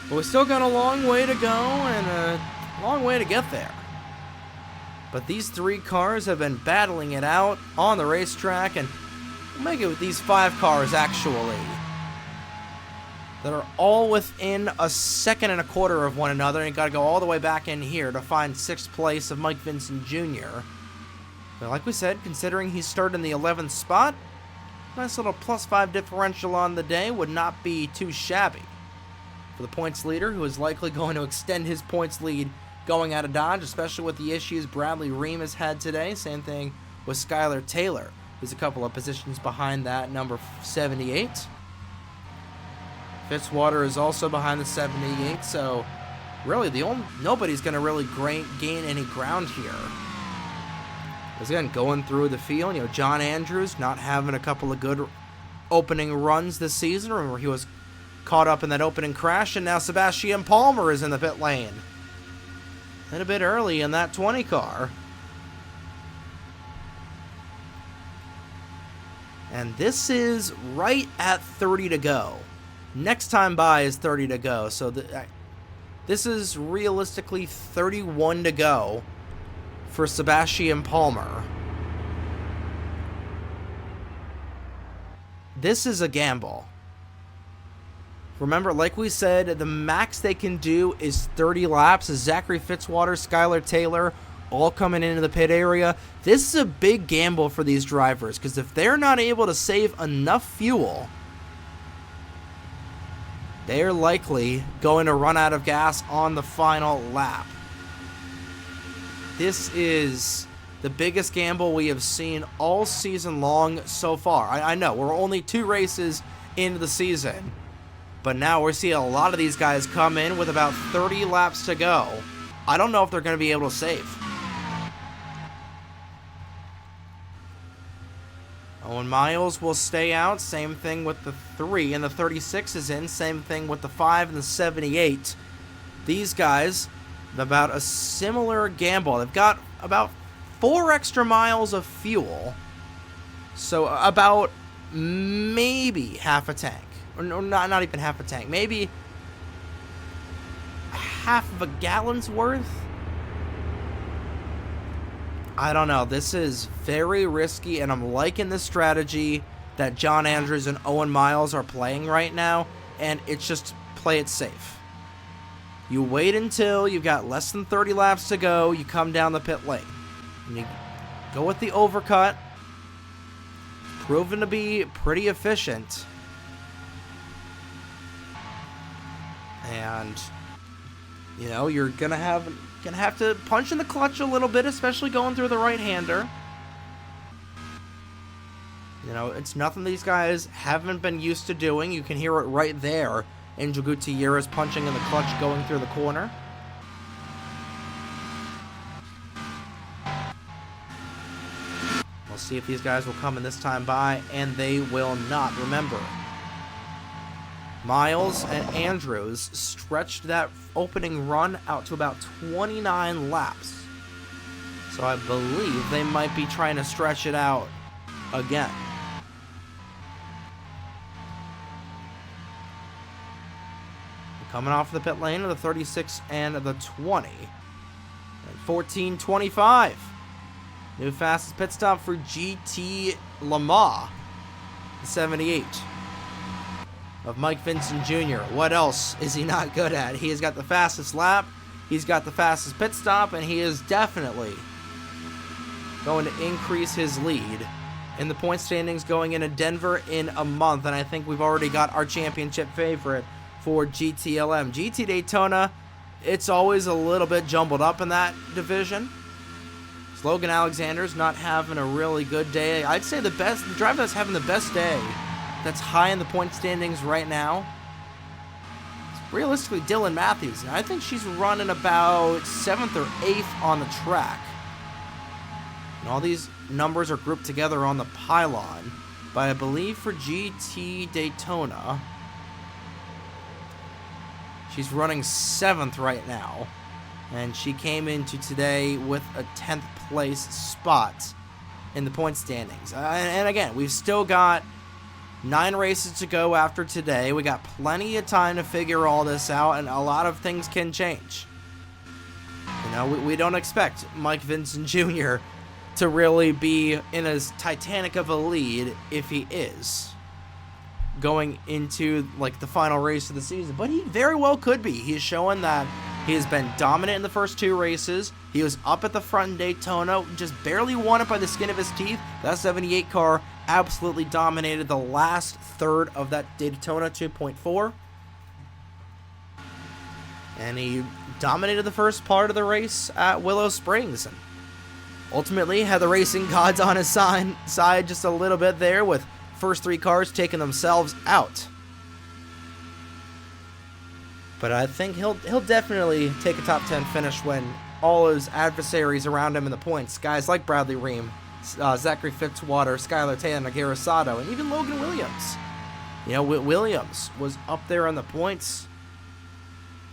But we still got a long way to go and a long way to get there. But these 3 cars have been battling it out on the racetrack, and we'll make it with these 5 cars actually, that are all within a second and a quarter of one another, and you got to go all the way back in here to find 6th place of Mike Vincent Jr. But like we said, considering he started in the 11th spot, nice little +5 differential on the day would not be too shabby for the points leader, who is likely going to extend his points lead going out of Dodge, especially with the issues Bradley Ream has had today. Same thing with Skylar Taylor, who's a couple of positions behind that, number 78. Fitzwater is also behind the 78, so really nobody's going to really gain any ground here. Because again, going through the field, John Andrews not having a couple of good opening runs this season. Remember, he was caught up in that opening crash, and now Sebastian Palmer is in the pit lane. And a bit early in that 20 car. And this is right at 30 to go. Next time by is 30 to go, so this is realistically 31 to go for Sebastian Palmer. This is a gamble. Remember, like we said, the max they can do is 30 laps. Zachary Fitzwater, Skylar Taylor, all coming into the pit area. This is a big gamble for these drivers, because if they're not able to save enough fuel, they're likely going to run out of gas on the final lap. This is the biggest gamble we have seen all season long so far. I know, we're only 2 races into the season, but now we're seeing a lot of these guys come in with about 30 laps to go. I don't know if they're going to be able to save. Owen Miles will stay out. Same thing with the 3, and the 36 is in. Same thing with the 5 and the 78. these guys have about a similar gamble. They've got about 4 extra miles of fuel. So about maybe half a tank. Or not even half a tank. Maybe half of a gallon's worth. I don't know. This is very risky, and I'm liking the strategy that John Andrews and Owen Miles are playing right now, and it's just play it safe. You wait until you've got less than 30 laps to go, you come down the pit lane. And you go with the overcut. Proven to be pretty efficient. And, you know, you're gonna have to punch in the clutch a little bit, especially going through the right-hander. You know, it's nothing these guys haven't been used to doing. You can hear it right there. Angel Gutierrez punching in the clutch going through the corner. We'll see if these guys will come in this time by, and they will not. Remember, Miles and Andrews stretched that opening run out to about 29 laps. So I believe they might be trying to stretch it out again. Coming off the pit lane of the 36 and the 20. And 14:25. New fastest pit stop for GT Lamar. The 78. Of Mike Vincent Jr. What else is he not good at? He has got the fastest lap, he's got the fastest pit stop, and he is definitely going to increase his lead in the point standings going into Denver in a month. And I think we've already got our championship favorite for GTLM. GT Daytona, it's always a little bit jumbled up in that division. Logan Alexander's not having a really good day. I'd say the driver that's having the best day, that's high in the point standings right now, it's realistically Dylan Matthews. And I think she's running about 7th or 8th on the track. And all these numbers are grouped together on the pylon. But I believe for GT Daytona, she's running 7th right now. And she came into today with a 10th place spot in the point standings. And again, we've still got 9 races to go after today. We got plenty of time to figure all this out, and a lot of things can change. You know, we don't expect Mike Vincent Jr. to really be in as titanic of a lead if he is going into like the final race of the season, but he very well could be. He's showing that he has been dominant in the first 2 races. He was up at the front in Daytona, just barely won it by the skin of his teeth. That 78 car absolutely dominated the last third of that Daytona 2.4. And he dominated the first part of the race at Willow Springs. And ultimately had the racing gods on his side just a little bit there, with first 3 cars taking themselves out. But I think he'll definitely take a top 10 finish when all his adversaries around him in the points, guys like Bradley Ream, Zachary Fitzwater, Skylar Taylor, Nagara Sato, and even Logan Williams. You know, Williams was up there on the points.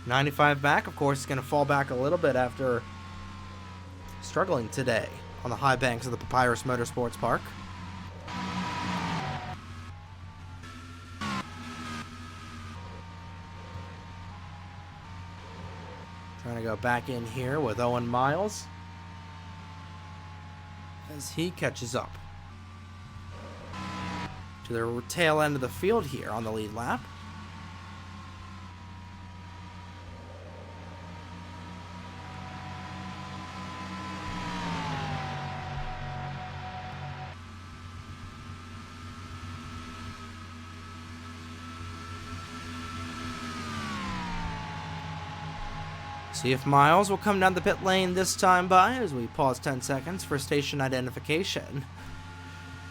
95 back, of course, is going to fall back a little bit after struggling today on the high banks of the Papyrus Motorsports Park. Trying to go back in here with Owen Miles as he catches up to the tail end of the field here on the lead lap. See if Miles will come down the pit lane this time by as we pause 10 seconds for station identification.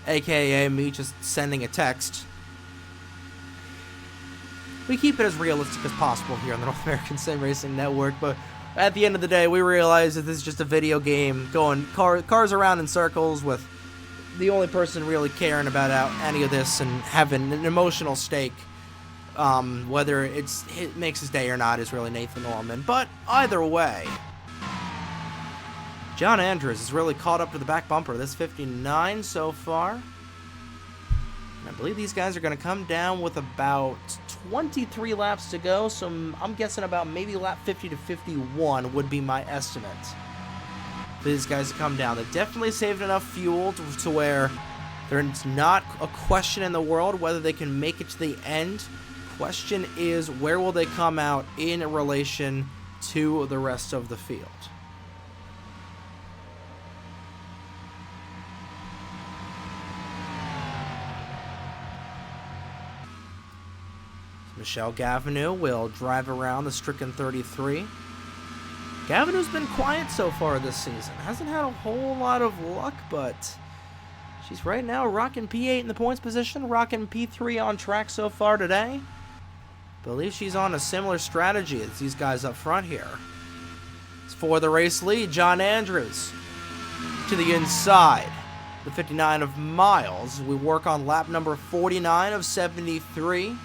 AKA me just sending a text. We keep it as realistic as possible here on the North American Sim Racing Network, but at the end of the day, we realize that this is just a video game going cars around in circles, with the only person really caring about any of this and having an emotional stake Whether it makes his day or not is really Nathan Norman. But either way, John Andrews has really caught up to the back bumper. This 59 so far. And I believe these guys are going to come down with about 23 laps to go. So I'm guessing about maybe lap 50 to 51 would be my estimate for these guys to come down. They definitely saved enough fuel to where there's not a question in the world whether they can make it to the end. Question is, where will they come out in relation to the rest of the field? Michelle Gavineau will drive around the stricken 33. Gavineau's been quiet so far this season. Hasn't had a whole lot of luck, but she's right now rocking P8 in the points position, rocking P3 on track so far today. Believe she's on a similar strategy as these guys up front here. It's for the race lead, John Andrews to the inside. The 59 of Miles. We work on lap number 49 of 73.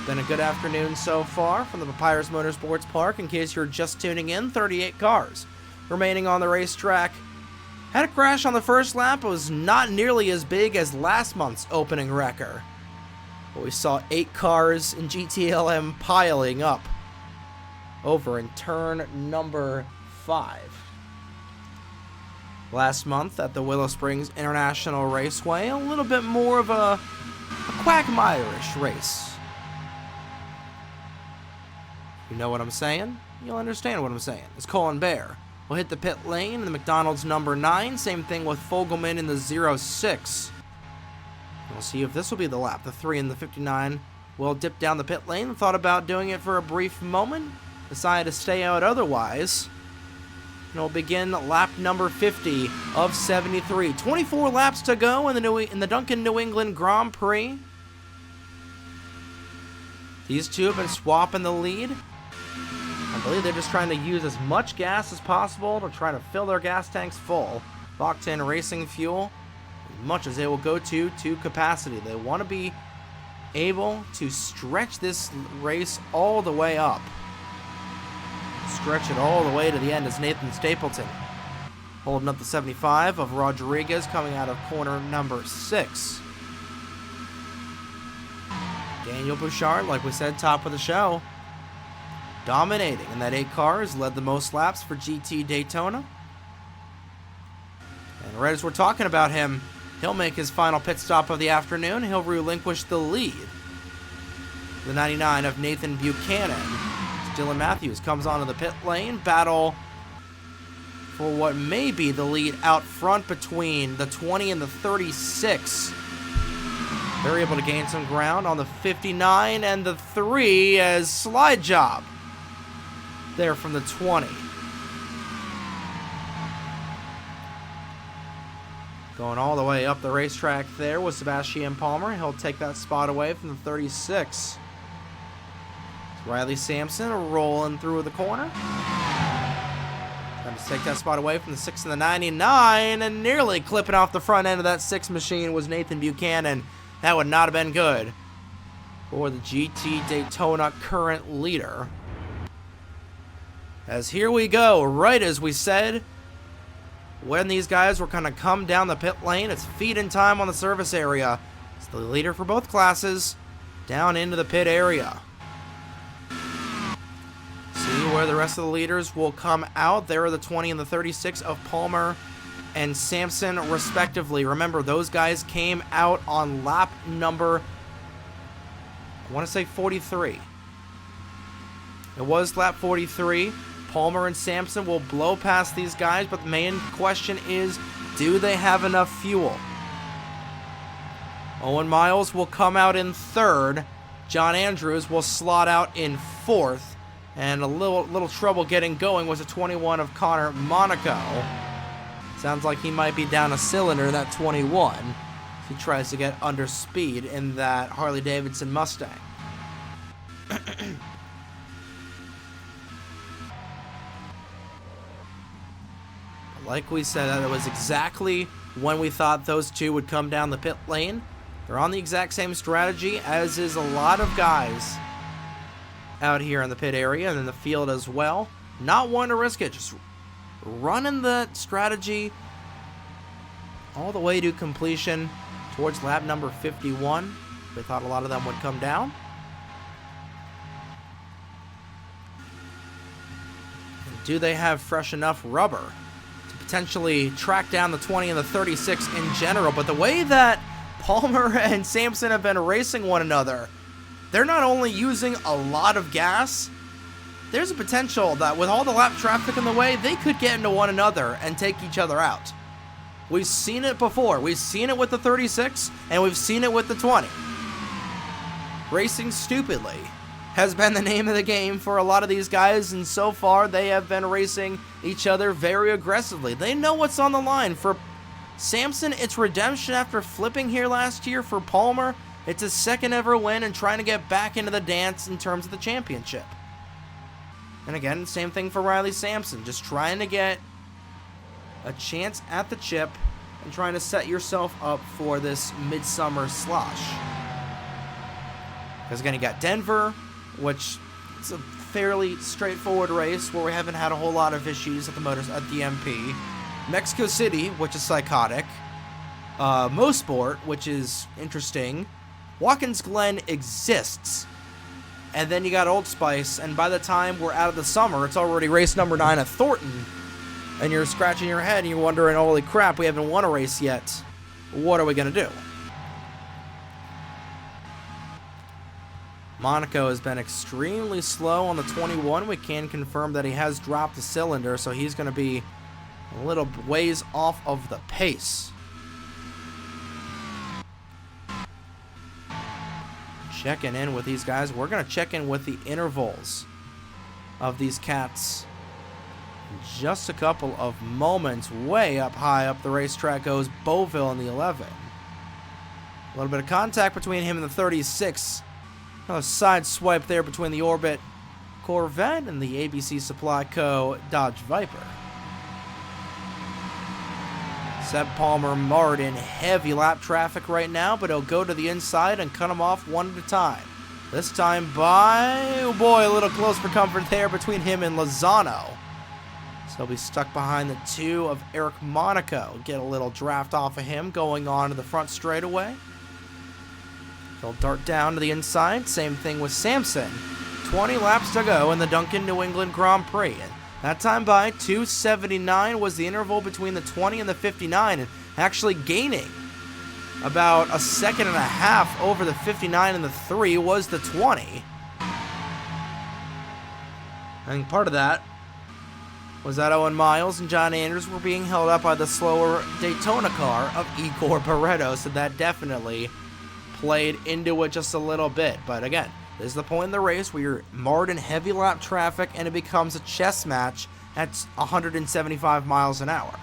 Been a good afternoon so far from the Papyrus Motorsports Park. In case you're just tuning in, 38 cars remaining on the racetrack. Had a crash on the first lap. It was not nearly as big as last month's opening wrecker. But we saw 8 cars in GTLM piling up over in turn number 5. Last month at the Willow Springs International Raceway, a little bit more of a quagmire-ish race. You know what I'm saying? You'll understand what I'm saying. It's Colin Bear. We'll hit the pit lane in the McDonald's number 9. Same thing with Fogelman in the 06. We'll see if this will be the lap. The 3 and the 59 will dip down the pit lane. Thought about doing it for a brief moment. Decided to stay out otherwise. And we'll begin lap number 50 of 73. 24 laps to go in the Dunkin New England Grand Prix. These two have been swapping the lead. I believe they're just trying to use as much gas as possible to try to fill their gas tanks full. Locked in racing fuel as much as they will go to capacity. They want to be able to stretch this race all the way up. Stretch it all the way to the end as Nathan Stapleton holding up the 75 of Rodriguez coming out of corner number 6. Daniel Bouchard, like we said, top of the show, dominating in that 8 cars, led the most laps for GT Daytona. And right as we're talking about him, he'll make his final pit stop of the afternoon. He'll relinquish the lead. The 99 of Nathan Buchanan. Dylan Matthews comes onto the pit lane. Battle for what may be the lead out front between the 20 and the 36. They're able to gain some ground on the 59 and the 3 as slide job there from the 20. Going all the way up the racetrack there was Sebastian Palmer. He'll take that spot away from the 36. Riley Sampson rolling through the corner. Trying to take that spot away from the 6 and the 99, and nearly clipping off the front end of that 6 machine was Nathan Buchanan. That would not have been good for the GT Daytona current leader. As here we go, right as we said, when these guys were going to come down the pit lane, it's feed-in time on the service area. It's the leader for both classes down into the pit area. See where the rest of the leaders will come out. There are the 20 and the 36 of Palmer and Sampson, respectively. Remember, those guys came out on lap number, I want to say 43. It was lap 43. Palmer and Sampson will blow past these guys, but the main question is, do they have enough fuel? Owen Miles will come out in 3rd. John Andrews will slot out in 4th. And a little trouble getting going was a 21 of Connor Monaco. Sounds like he might be down a cylinder in that 21 if he tries to get under speed in that Harley-Davidson Mustang. Like we said, that it was exactly when we thought those two would come down the pit lane. They're on the exact same strategy, as is a lot of guys out here in the pit area and in the field as well. Not wanting to risk it, just running the strategy all the way to completion towards lap number 51. They thought a lot of them would come down. And do they have fresh enough rubber to potentially track down the 20 and the 36 in general? But the way that Palmer and Sampson have been racing one another, they're not only using a lot of gas, there's a potential that with all the lap traffic in the way, they could get into one another and take each other out. We've seen it before. We've seen it with the 36, and we've seen it with the 20. Racing stupidly has been the name of the game for a lot of these guys, and so far they have been racing each other very aggressively. They know what's on the line. For Sampson, it's redemption after flipping here last year. For Palmer, it's his second ever win and trying to get back into the dance in terms of the championship. And again, same thing for Riley Sampson, just trying to get a chance at the chip and trying to set yourself up for this midsummer slosh. Because again, you got Denver, which is a fairly straightforward race where we haven't had a whole lot of issues at the MP. Mexico City, which is psychotic. Mosport, which is interesting. Watkins Glen exists. And then you got Old Spice, and by the time we're out of the summer, it's already race number 9 at Thornton. And you're scratching your head and you're wondering, holy crap, we haven't won a race yet. What are we going to do? Monaco has been extremely slow on the 21. We can confirm that he has dropped the cylinder, so he's going to be a little ways off of the pace. Checking in with these guys. We're going to check in with the intervals of these cats. Just a couple of moments. Way up high up the racetrack goes Beauville in the 11. A little bit of contact between him and the 36. A side swipe there between the Orbit Corvette and the ABC Supply Co. Dodge Viper. Seb Palmer marred in heavy lap traffic right now, but he'll go to the inside and cut them off one at a time. This time by, oh boy, a little close for comfort there between him and Lozano. So he'll be stuck behind the 2 of Eric Monaco. Get a little draft off of him going on to the front straightaway. He'll dart down to the inside. Same thing with Sampson. 20 laps to go in the Dunkin New England Grand Prix. That time by 2:79 was the interval between the 20 and the 59, and actually gaining about a second and a half over the 59 and the 3 was the 20. I think part of that was that Owen Miles and John Andrews were being held up by the slower Daytona car of Igor Barreto, so that definitely played into it just a little bit. But again, this is the point in the race where you're marred in heavy lap traffic and it becomes a chess match at 175 miles an hour.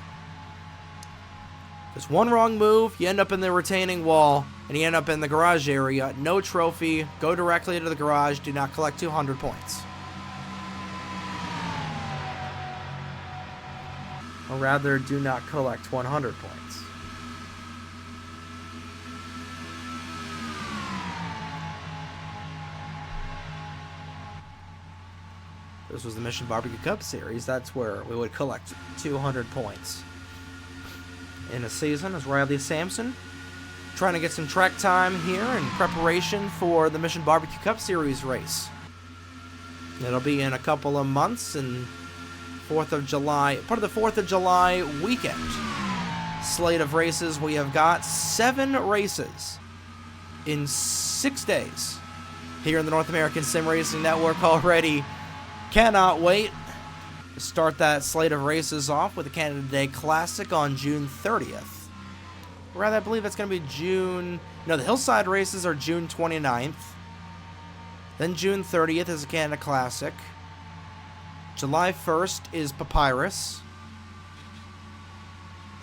Just one wrong move, you end up in the retaining wall, and you end up in the garage area. No trophy, go directly to the garage, do not collect 200 points. Or rather, do not collect 100 points. This was the Mission Barbecue Cup Series. That's where we would collect 200 points in a season. As Riley Sampson trying to get some track time here in preparation for the Mission Barbecue Cup Series race. It'll be in a couple of months, and 4th of July, part of the 4th of July weekend slate of races. We have got 7 races in 6 days here in the North American Sim Racing Network already. Cannot wait to start that slate of races off with the Canada Day Classic on June 30th. Or rather, I believe that's going to be the Hillside races are June 29th. Then June 30th is the Canada Classic. July 1st is Papyrus.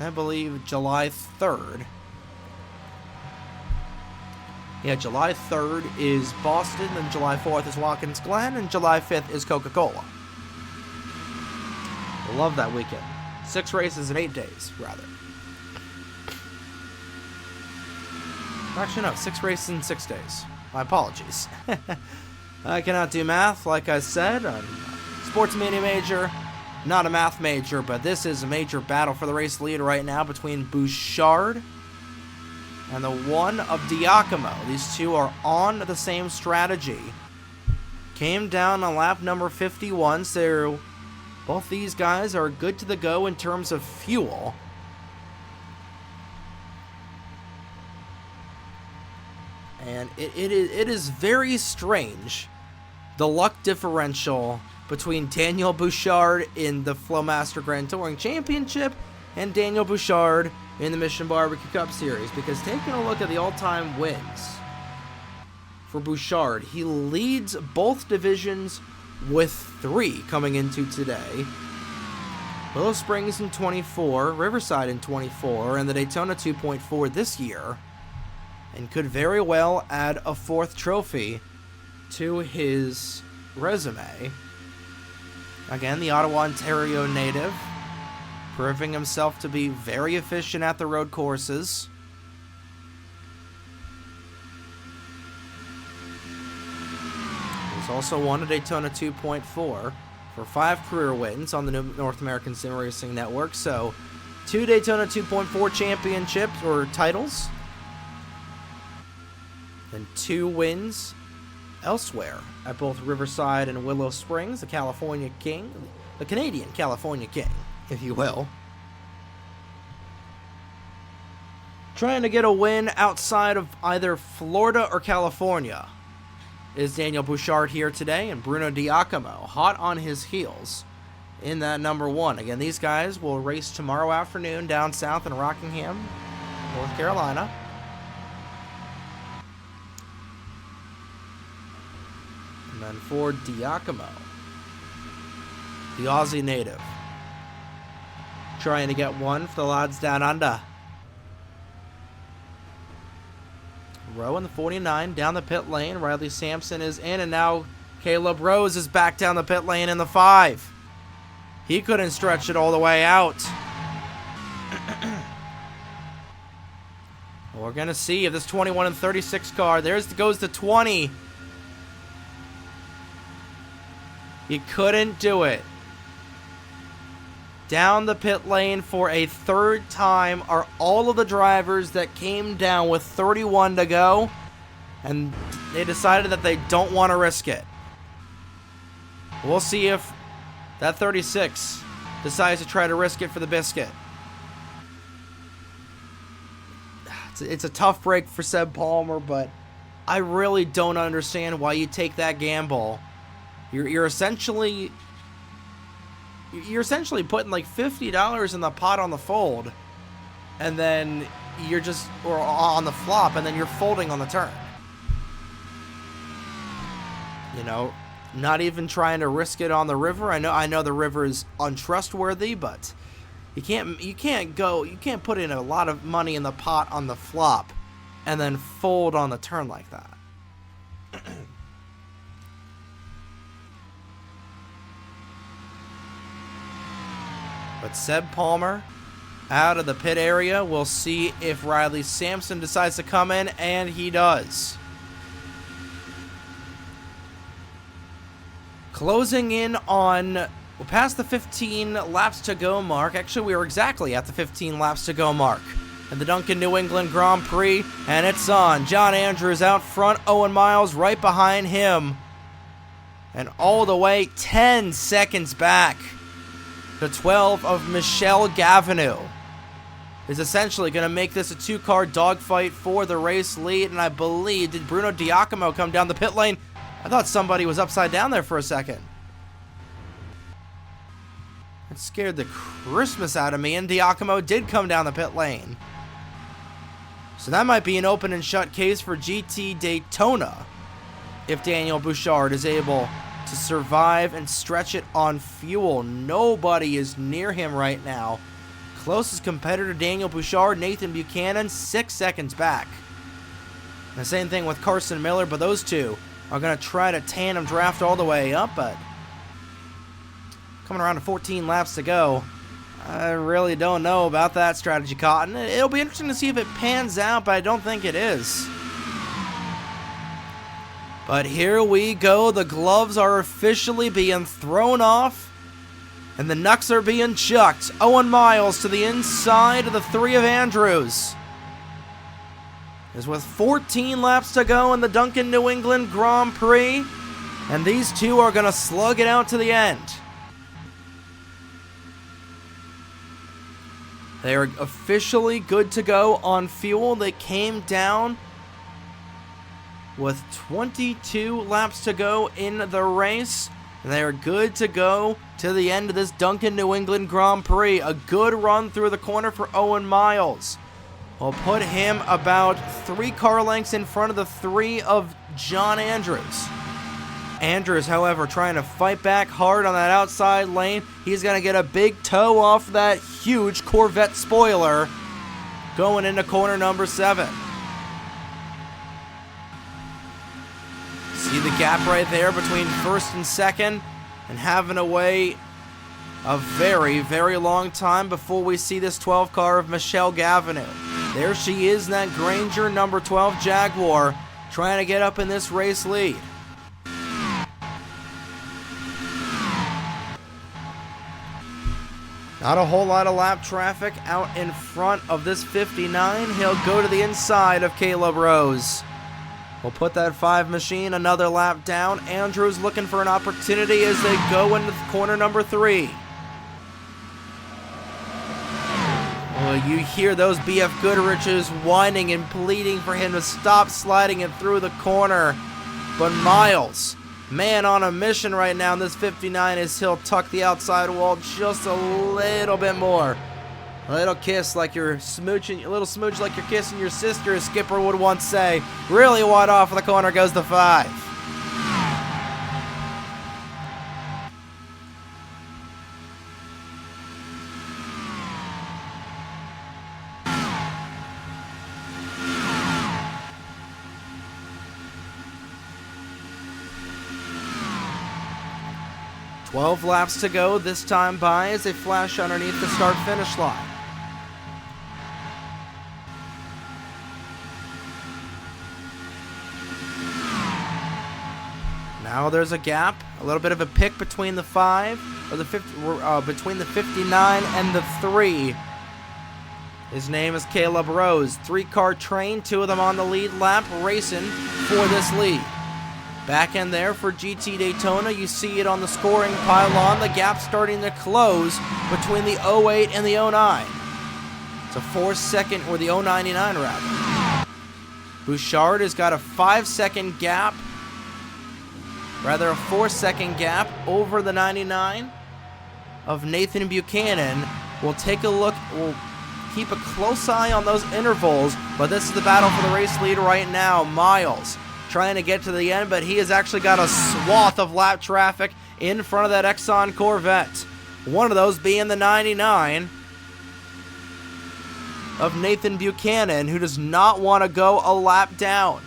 I believe July 3rd. Yeah, July 3rd is Boston, and July 4th is Watkins Glen, and July 5th is Coca-Cola. Love that weekend. 6 races in 8 days, rather. Actually, no, 6 races in 6 days. My apologies. I cannot do math, like I said. I'm a sports media major, not a math major, but this is a major battle for the race lead right now between Bouchard and the one of Diacomo. These two are on the same strategy. Came down on lap number 51, so both these guys are good to the go in terms of fuel. And it is very strange, the luck differential between Daniel Bouchard in the Flowmaster Grand Touring Championship and Daniel Bouchard in the Mission Barbecue Cup Series. Because taking a look at the all-time wins for Bouchard, he leads both divisions with 3 coming into today. Willow Springs in 24, Riverside in 24, and the Daytona 2.4 this year. And could very well add a 4th trophy to his resume. Again, the Ottawa, Ontario native, proving himself to be very efficient at the road courses. He's also won a Daytona 2.4 for 5 career wins on the North American Sim Racing Network. So 2 Daytona 2.4 championships or titles. And 2 wins elsewhere at both Riverside and Willow Springs, the California King, the Canadian California King, if you will. Trying to get a win outside of either Florida or California is Daniel Bouchard here today, and Bruno Diacomo hot on his heels in that number 1. Again, these guys will race tomorrow afternoon down south in Rockingham, North Carolina. And then for Diacomo, the Aussie native, trying to get one for the lads down under. Rowe in the 49 down the pit lane. Riley Sampson is in, and now Caleb Rose is back down the pit lane in the 5. He couldn't stretch it all the way out. We're going to see if this 21 and 36 car, goes the 20. He couldn't do it. Down the pit lane for a 3rd time are all of the drivers that came down with 31 to go, and they decided that they don't want to risk it. We'll see if that 36 decides to try to risk it for the biscuit. It's a tough break for Seb Palmer, but I really don't understand why you take that gamble. You're essentially putting like $50 in the pot on the fold, and then or on the flop, and then you're folding on the turn. You know, not even trying to risk it on the river. I know the river is untrustworthy, but you can't put in a lot of money in the pot on the flop and then fold on the turn like that. But Seb Palmer out of the pit area. We'll see if Riley Sampson decides to come in, and he does. Closing in on, we're past the 15 laps to go mark. Actually, we were exactly at the 15 laps to go mark in the Dunkin New England Grand Prix, and it's on. John Andrews out front, Owen Miles right behind him, and all the way 10 seconds back. The 12 of Michelle Gavinou is essentially going to make this a 2-car dogfight for the race lead. And I believe, did Bruno Diacomo come down the pit lane? I thought somebody was upside down there for a second. It scared the Christmas out of me, and Diacomo did come down the pit lane. So that might be an open and shut case for GT Daytona if Daniel Bouchard is able to survive and stretch it on fuel. Nobody is near him right now. Closest competitor, Daniel Bouchard, Nathan Buchanan, 6 seconds back. And the same thing with Carson Miller, but those two are going to try to tandem draft all the way up, but coming around to 14 laps to go, I really don't know about that strategy, Cotton. It'll be interesting to see if it pans out, but I don't think it is. But here we go. The gloves are officially being thrown off, and the knucks are being chucked. Owen Miles to the inside of the 3 of Andrews. As with 14 laps to go in the Dunkin New England Grand Prix, and these two are going to slug it out to the end. They are officially good to go on fuel. They came down with 22 laps to go in the race. And they are good to go to the end of this Dunkin New England Grand Prix. A good run through the corner for Owen Miles. Will put him about 3 car lengths in front of the 3 of John Andrews. Andrews, however, trying to fight back hard on that outside lane. He's going to get a big toe off that huge Corvette spoiler going into corner number 7. See the gap right there between first and second, and having to wait a very, very long time before we see this 12 car of Michelle Gavineau. There she is in that Granger number 12 Jaguar, trying to get up in this race lead. Not a whole lot of lap traffic out in front of this 59. He'll go to the inside of Caleb Rose. We'll put that 5 machine another lap down. Andrews looking for an opportunity as they go into corner number 3. Well, you hear those BF Goodriches whining and pleading for him to stop sliding it through the corner. But Miles, man on a mission right now in this 59, as he'll tuck the outside wall just a little bit more. A little kiss like you're smooching, a little smooch like you're kissing your sister, as Skipper would once say. Really wide off of the corner goes the 5. "12 laps to go this time by as they flash underneath the start-finish line. Now there's a gap, a little bit of a pick between the 5, or the 50, between the 59 and the 3. His name is Caleb Rose. 3-car train, 2 of them on the lead lap, racing for this lead. Back in there for GT Daytona, you see it on the scoring pylon. The gap starting to close between the 08 and the 09. It's a 4-second, or the 099 rather. Bouchard has got a 5-second gap, rather a 4-second gap over the 99 of Nathan Buchanan. We'll take a look, we'll keep a close eye on those intervals, but this is the battle for the race lead right now. Miles trying to get to the end, but he has actually got a swath of lap traffic in front of that Exxon Corvette. One of those being the 99 of Nathan Buchanan, who does not want to go a lap down.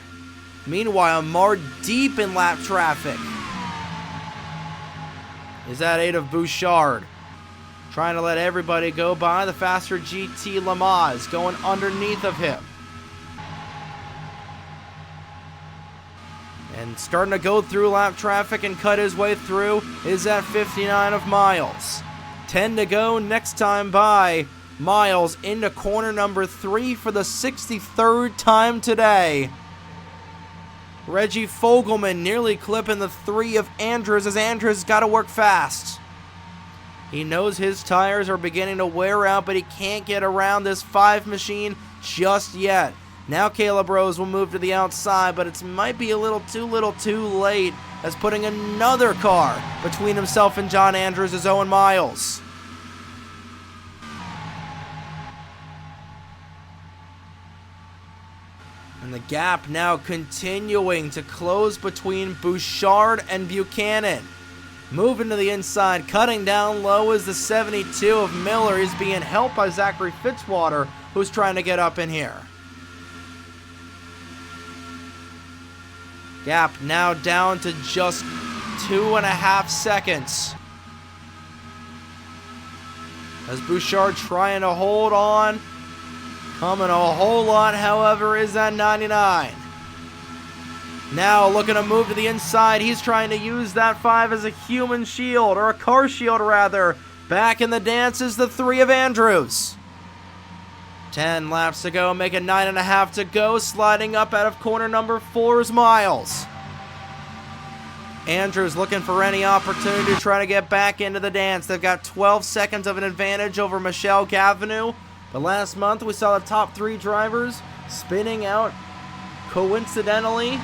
Meanwhile, marred deep in lap traffic is that 8 of Bouchard, trying to let everybody go by. The faster GT Lamaze going underneath of him. And starting to go through lap traffic and cut his way through is that 59 of Miles. 10 to go next time by. Miles into corner number 3 for the 63rd time today. Reggie Fogelman nearly clipping the 3 of Andrews, as Andrews got to work fast. He knows his tires are beginning to wear out, but he can't get around this 5 machine just yet. Now Caleb Rose will move to the outside, but it might be a little too late, as putting another car between himself and John Andrews is Owen Miles. And the gap now continuing to close between Bouchard and Buchanan. Moving to the inside, cutting down low is the 72 of Miller. He's being helped by Zachary Fitzwater, who's trying to get up in here. Gap now down to just 2.5 seconds. As Bouchard trying to hold on. Coming a whole lot, however, is that 99. Now looking to move to the inside. He's trying to use that 5 as a human shield, or a car shield rather. Back in the dance is the 3 of Andrews. 10 laps to go, make it 9.5 to go. Sliding up out of corner number 4 is Miles. Andrews looking for any opportunity to try to get back into the dance. They've got 12 seconds of an advantage over Michelle Cavanaugh. But last month we saw the top 3 drivers spinning out coincidentally.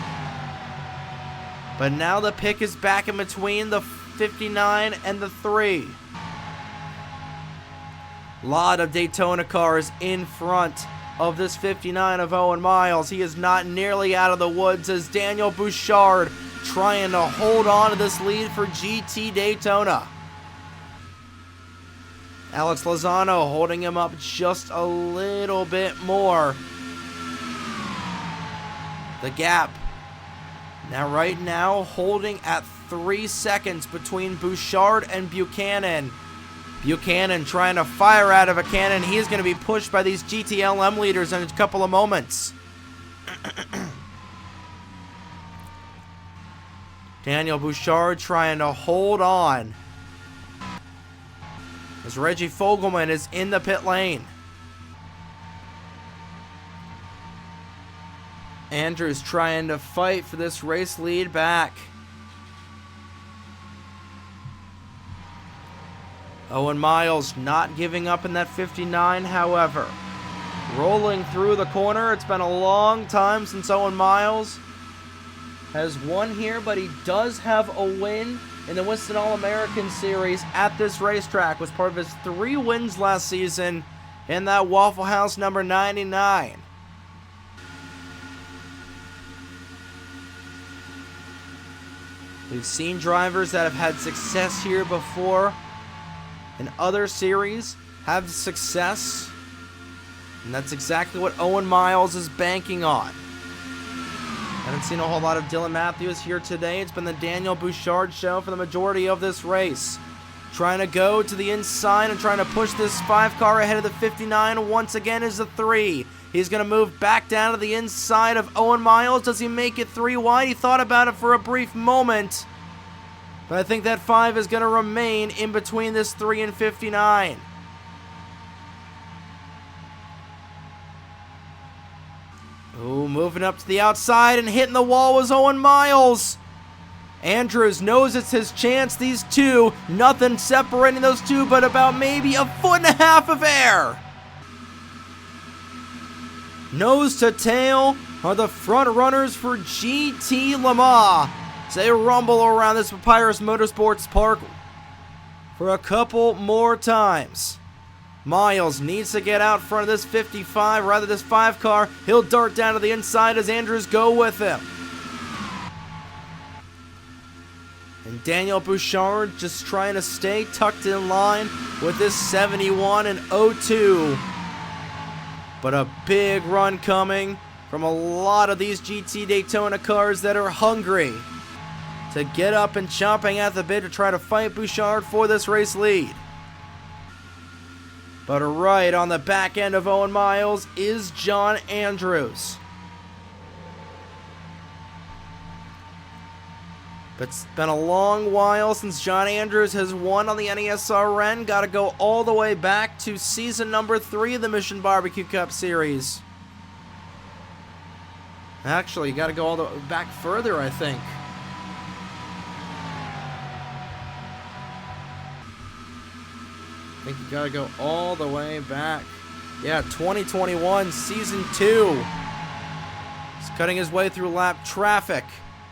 But now the pick is back in between the 59 and the 3. Lot of Daytona cars in front of this 59 of Owen Miles. He is not nearly out of the woods as Daniel Bouchard trying to hold on to this lead for GT Daytona. Alex Lozano holding him up just a little bit more. The gap right now holding at 3 seconds between Bouchard and Buchanan. Buchanan trying to fire out of a cannon. He is going to be pushed by these GTLM leaders in a couple of moments. Daniel Bouchard trying to hold on as Reggie Fogelman is in the pit lane. Andrews trying to fight for this race lead back. Owen Miles not giving up in that 59, however. Rolling through the corner. It's been a long time since Owen Miles has won here, but he does have a win in the Winston All-American Series at this racetrack. Was part of his 3 wins last season in that Waffle House number 99. We've seen drivers that have had success here before in other series have success, and that's exactly what Owen Miles is banking on. Haven't seen a whole lot of Dylan Matthews here today. It's been the Daniel Bouchard show for the majority of this race. Trying to go to the inside and trying to push this 5 car ahead of the 59 once again is the 3. He's going to move back down to the inside of Owen Miles. Does he make it 3 wide? He thought about it for a brief moment, but I think that 5 is going to remain in between this 3 and 59. Ooh, moving up to the outside and hitting the wall was Owen Miles. Andrews knows it's his chance. These two, nothing separating those two but about maybe a 1.5 feet of air. Nose to tail are the front runners for GT Le Mans. They rumble around this Papyrus Motorsports Park for a couple more times. Miles needs to get out front of this 55, rather this 5 car. He'll dart down to the inside as Andrews go with him. And Daniel Bouchard just trying to stay tucked in line with this 71 and 02. But a big run coming from a lot of these GT Daytona cars that are hungry to get up and chomping at the bit to try to fight Bouchard for this race lead. But right on the back end of Owen Miles is John Andrews. But it's been a long while since John Andrews has won on the NESRN. Got to go all the way back to season number 3 of the Mission Barbecue Cup Series. Actually, you got to go all the way back further, I think. I think you gotta go all the way back. Yeah, 2021, Season 2. He's cutting his way through lap traffic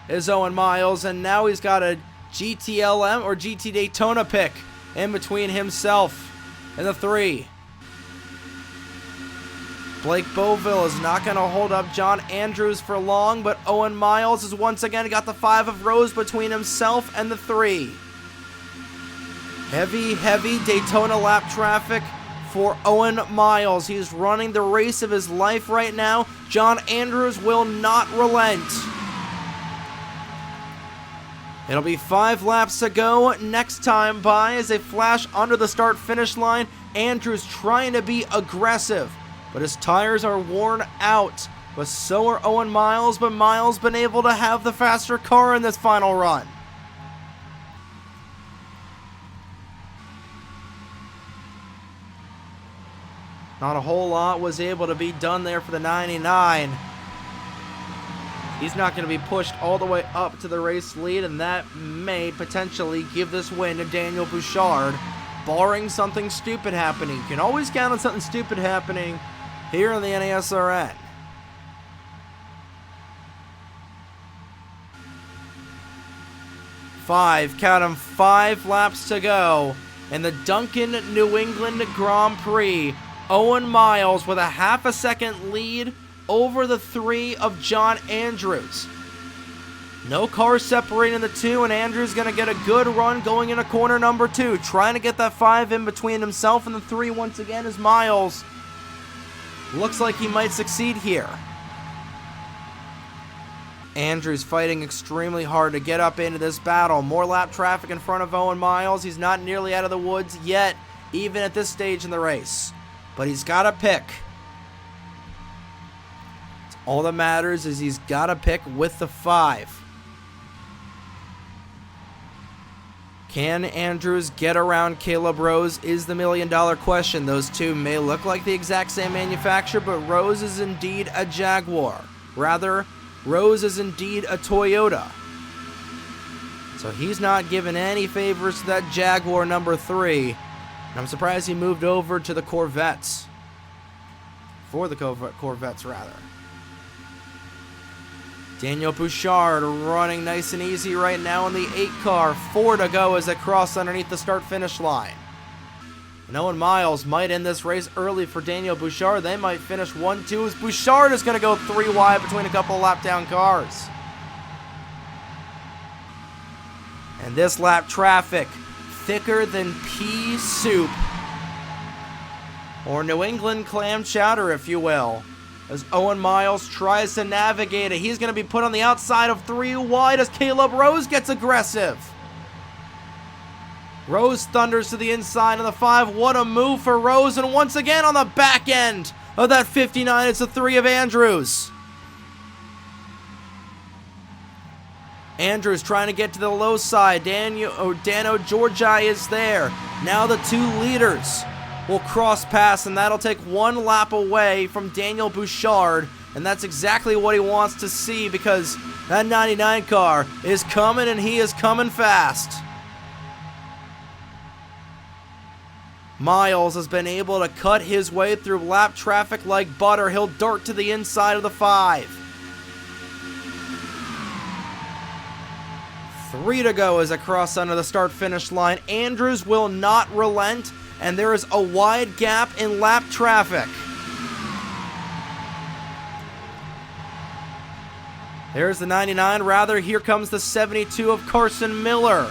is Owen Miles, and now he's got a GTLM or GT Daytona pick in between himself and the 3. Blake Boville is not going to hold up John Andrews for long, but Owen Miles has once again got the 5 of Rose between himself and the 3. Heavy Daytona lap traffic for Owen Miles. He's running the race of his life right now. John Andrews will not relent. It'll be 5 laps to go next time by as they flash under the start-finish line. Andrews trying to be aggressive, but his tires are worn out. But so are Owen Miles, but Miles been able to have the faster car in this final run. Not a whole lot was able to be done there for the 99. He's not going to be pushed all the way up to the race lead, and that may potentially give this win to Daniel Bouchard, barring something stupid happening. You can always count on something stupid happening here in the NASRN. Count 'em, 5 laps to go in the Dunkin New England Grand Prix. Owen Miles with a half a second lead over the 3 of John Andrews. No cars separating the 2, and Andrews going to get a good run going into corner number 2. Trying to get that 5 in between himself and the 3 once again is Miles. Looks like he might succeed here. Andrews fighting extremely hard to get up into this battle. More lap traffic in front of Owen Miles. He's not nearly out of the woods yet, even at this stage in the race. But he's got to pick. All that matters is he's got to pick with the 5. Can Andrews get around Caleb Rose is the million-dollar question. Those two may look like the exact same manufacturer, but Rose is indeed a Jaguar. Rather, Rose is indeed a Toyota. So he's not giving any favors to that Jaguar number 3. And I'm surprised he moved over to the Corvettes. For the Corvettes, rather. Daniel Bouchard running nice and easy right now in the 8 car. 4 to go as they cross underneath the start-finish line. And Owen Miles might end this race early for Daniel Bouchard. They might finish 1-2 as Bouchard is going to go 3 wide between a couple of lap-down cars. And this lap traffic, thicker than pea soup. Or New England clam chowder, if you will. As Owen Miles tries to navigate it. He's going to be put on the outside of 3 wide as Caleb Rose gets aggressive. Rose thunders to the inside of the 5. What a move for Rose. And once again on the back end of that 59, it's the 3 of Andrews. Andrews trying to get to the low side. Dano Georgi is there. Now the 2 leaders will cross paths, and that'll take 1 lap away from Daniel Bouchard. And that's exactly what he wants to see, because that 99 car is coming, and he is coming fast. Miles has been able to cut his way through lap traffic like butter. He'll dart to the inside of the 5. 3 to go as I cross under the start-finish line. Andrews will not relent, and there is a wide gap in lap traffic. There's the 99. Rather, here comes the 72 of Carson Miller.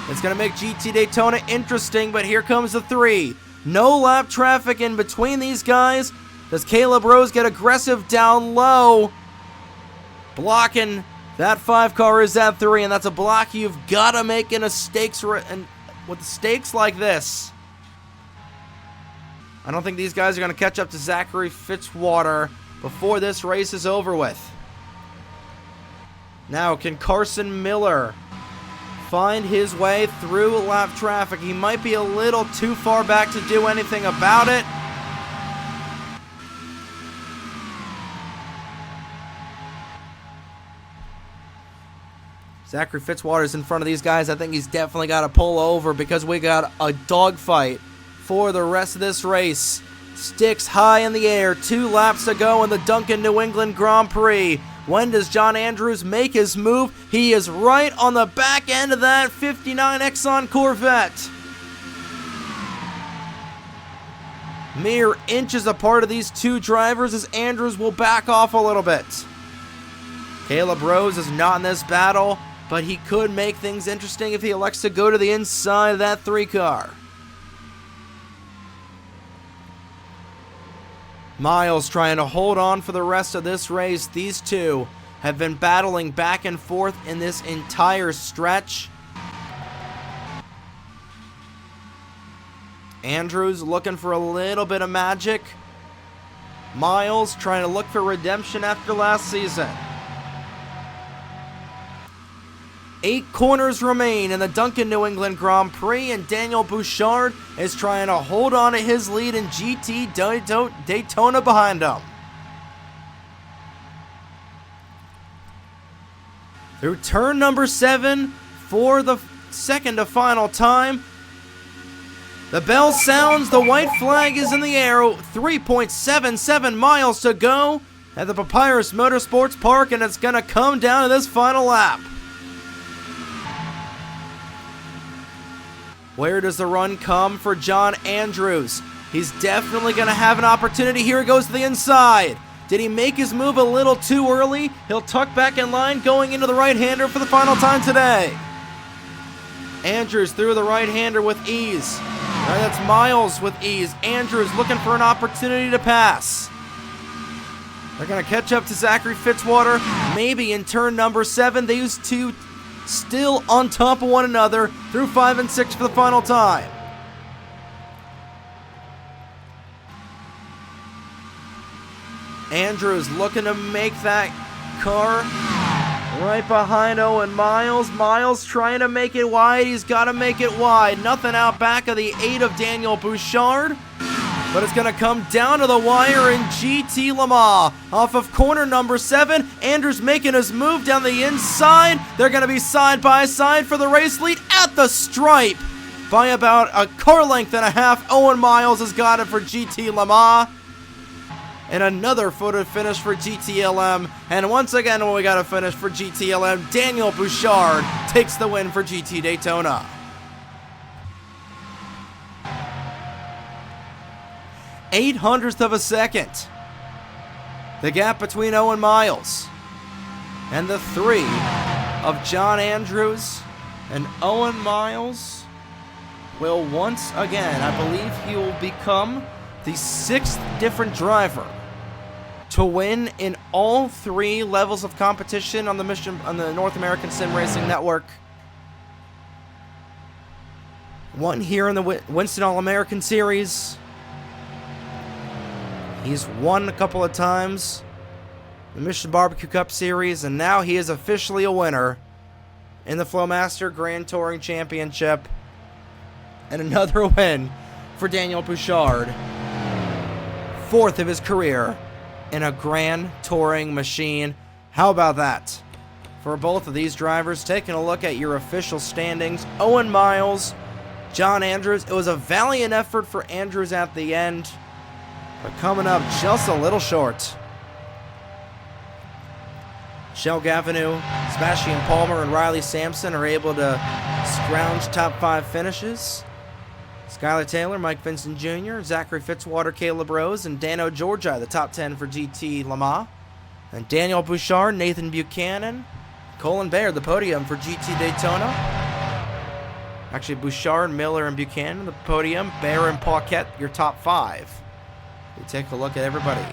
It's going to make GT Daytona interesting, but here comes the 3. No lap traffic in between these guys. Does Caleb Rose get aggressive down low? Blocking that 5 car is that 3, and that's a block you've got to make in a stakes, and with stakes like this. I don't think these guys are going to catch up to Zachary Fitzwater before this race is over with. Now, can Carson Miller find his way through lap traffic? He might be a little too far back to do anything about it. Zachary Fitzwater's in front of these guys. I think he's definitely got to pull over, because we got a dogfight for the rest of this race. Sticks high in the air. 2 laps to go in the Dunkin New England Grand Prix. When does John Andrews make his move? He is right on the back end of that 59 Exxon Corvette. Mere inches apart of these 2 drivers as Andrews will back off a little bit. Caleb Rose is not in this battle, but he could make things interesting if he elects to go to the inside of that 3 car. Miles trying to hold on for the rest of this race. These 2 have been battling back and forth in this entire stretch. Andrews looking for a little bit of magic. Miles trying to look for redemption after last season. 8 corners remain in the Dunkin New England Grand Prix, and Daniel Bouchard is trying to hold on to his lead in GT Daytona behind him. Through turn number 7 for the second to final time. The bell sounds, the white flag is in the air, 3.77 miles to go at the Papyrus Motorsports Park, and it's going to come down to this final lap. Where does the run come for John Andrews? He's definitely going to have an opportunity. Here he goes to the inside. Did he make his move a little too early? He'll tuck back in line going into the right-hander for the final time today. Andrews through the right-hander with ease. That's Miles with ease. Andrews looking for an opportunity to pass. They're going to catch up to Zachary Fitzwater. Maybe in turn number 7. These two still on top of one another through 5 and 6 for the final time. Andrews looking to make that car right behind Owen Miles. Miles trying to make it wide. He's got to make it wide. Nothing out back of the 8 of Daniel Bouchard. But it's going to come down to the wire in GT Le Mans. Off of corner number 7. Andrews making his move down the inside. They're going to be side by side for the race lead at the stripe. By about a car length and a half, Owen Miles has got it for GT Le Mans. And another photo finish for GTLM. And once again, when we got a finish for GTLM, Daniel Bouchard takes the win for GT Daytona. 0.08 of a second. The gap between Owen Miles and the 3 of John Andrews. And Owen Miles will once again, I believe he will become the 6th different driver to win in all 3 levels of competition on the North American Sim Racing Network. One here in the Winston All-American Series. He's won a couple of times the Mission Barbecue Cup Series, and now he is officially a winner in the Flowmaster Grand Touring Championship. And another win for Daniel Bouchard. 4th of his career in a Grand Touring machine. How about that? For both of these drivers, taking a look at your official standings. Owen Miles, John Andrews. It was a valiant effort for Andrews at the end, but coming up just a little short. Shel Gavinu, Sebastian Palmer, and Riley Sampson are able to scrounge top 5 finishes. Skylar Taylor, Mike Vincent Jr., Zachary Fitzwater, Caleb Rose, and Dano Georgi, the top 10 for GT Le Mans. And Daniel Bouchard, Nathan Buchanan, Colin Baird, the podium for GT Daytona. Actually, Bouchard, Miller, and Buchanan, the podium. Baird and Paquette, your top 5. We take a look at everybody.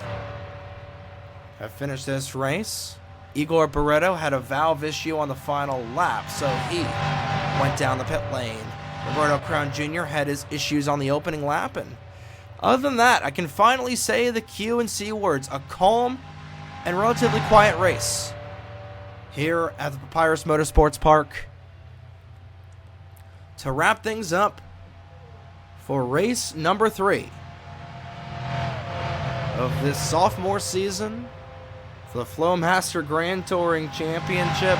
Have finished this race. Igor Barreto had a valve issue on the final lap, so he went down the pit lane. Roberto Crown Jr. had his issues on the opening lap, and other than that, I can finally say the Q and C words: a calm and relatively quiet race here at the Papyrus Motorsports Park. To wrap things up for race number 3 of this sophomore season for the Flowmaster Grand Touring Championship.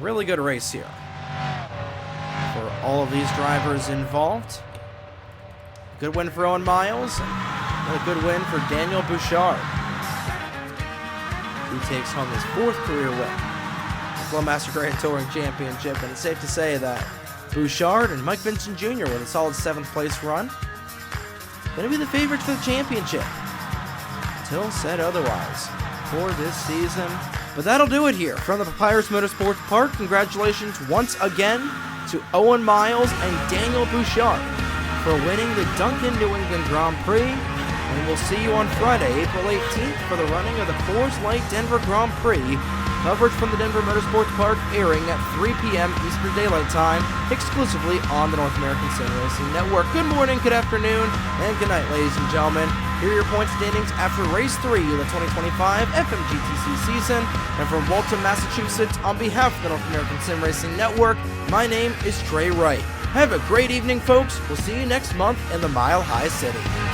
Really good race here for all of these drivers involved. Good win for Owen Miles, and a good win for Daniel Bouchard, who takes home his 4th career win, the Flowmaster Grand Touring Championship. And it's safe to say that Bouchard and Mike Vincent Jr. with a solid 7th place run going to be the favorites for the championship until said otherwise for this season. But that'll do it here from the Papyrus Motorsports Park. Congratulations once again to Owen Miles and Daniel Bouchard for winning the Dunkin New England Grand Prix and we'll see you on Friday, April 18th for the running of the Coors Light Denver Grand Prix. Coverage from the Denver Motorsports Park airing at 3 p.m. Eastern Daylight Time, exclusively on the North American Sim Racing Network. Good morning, good afternoon, and good night, ladies and gentlemen. Here are your point standings after Race 3 of the 2025 FMGTC season. And from Waltham, Massachusetts, on behalf of the North American Sim Racing Network, my name is Trey Wright. Have a great evening, folks. We'll see you next month in the Mile High City.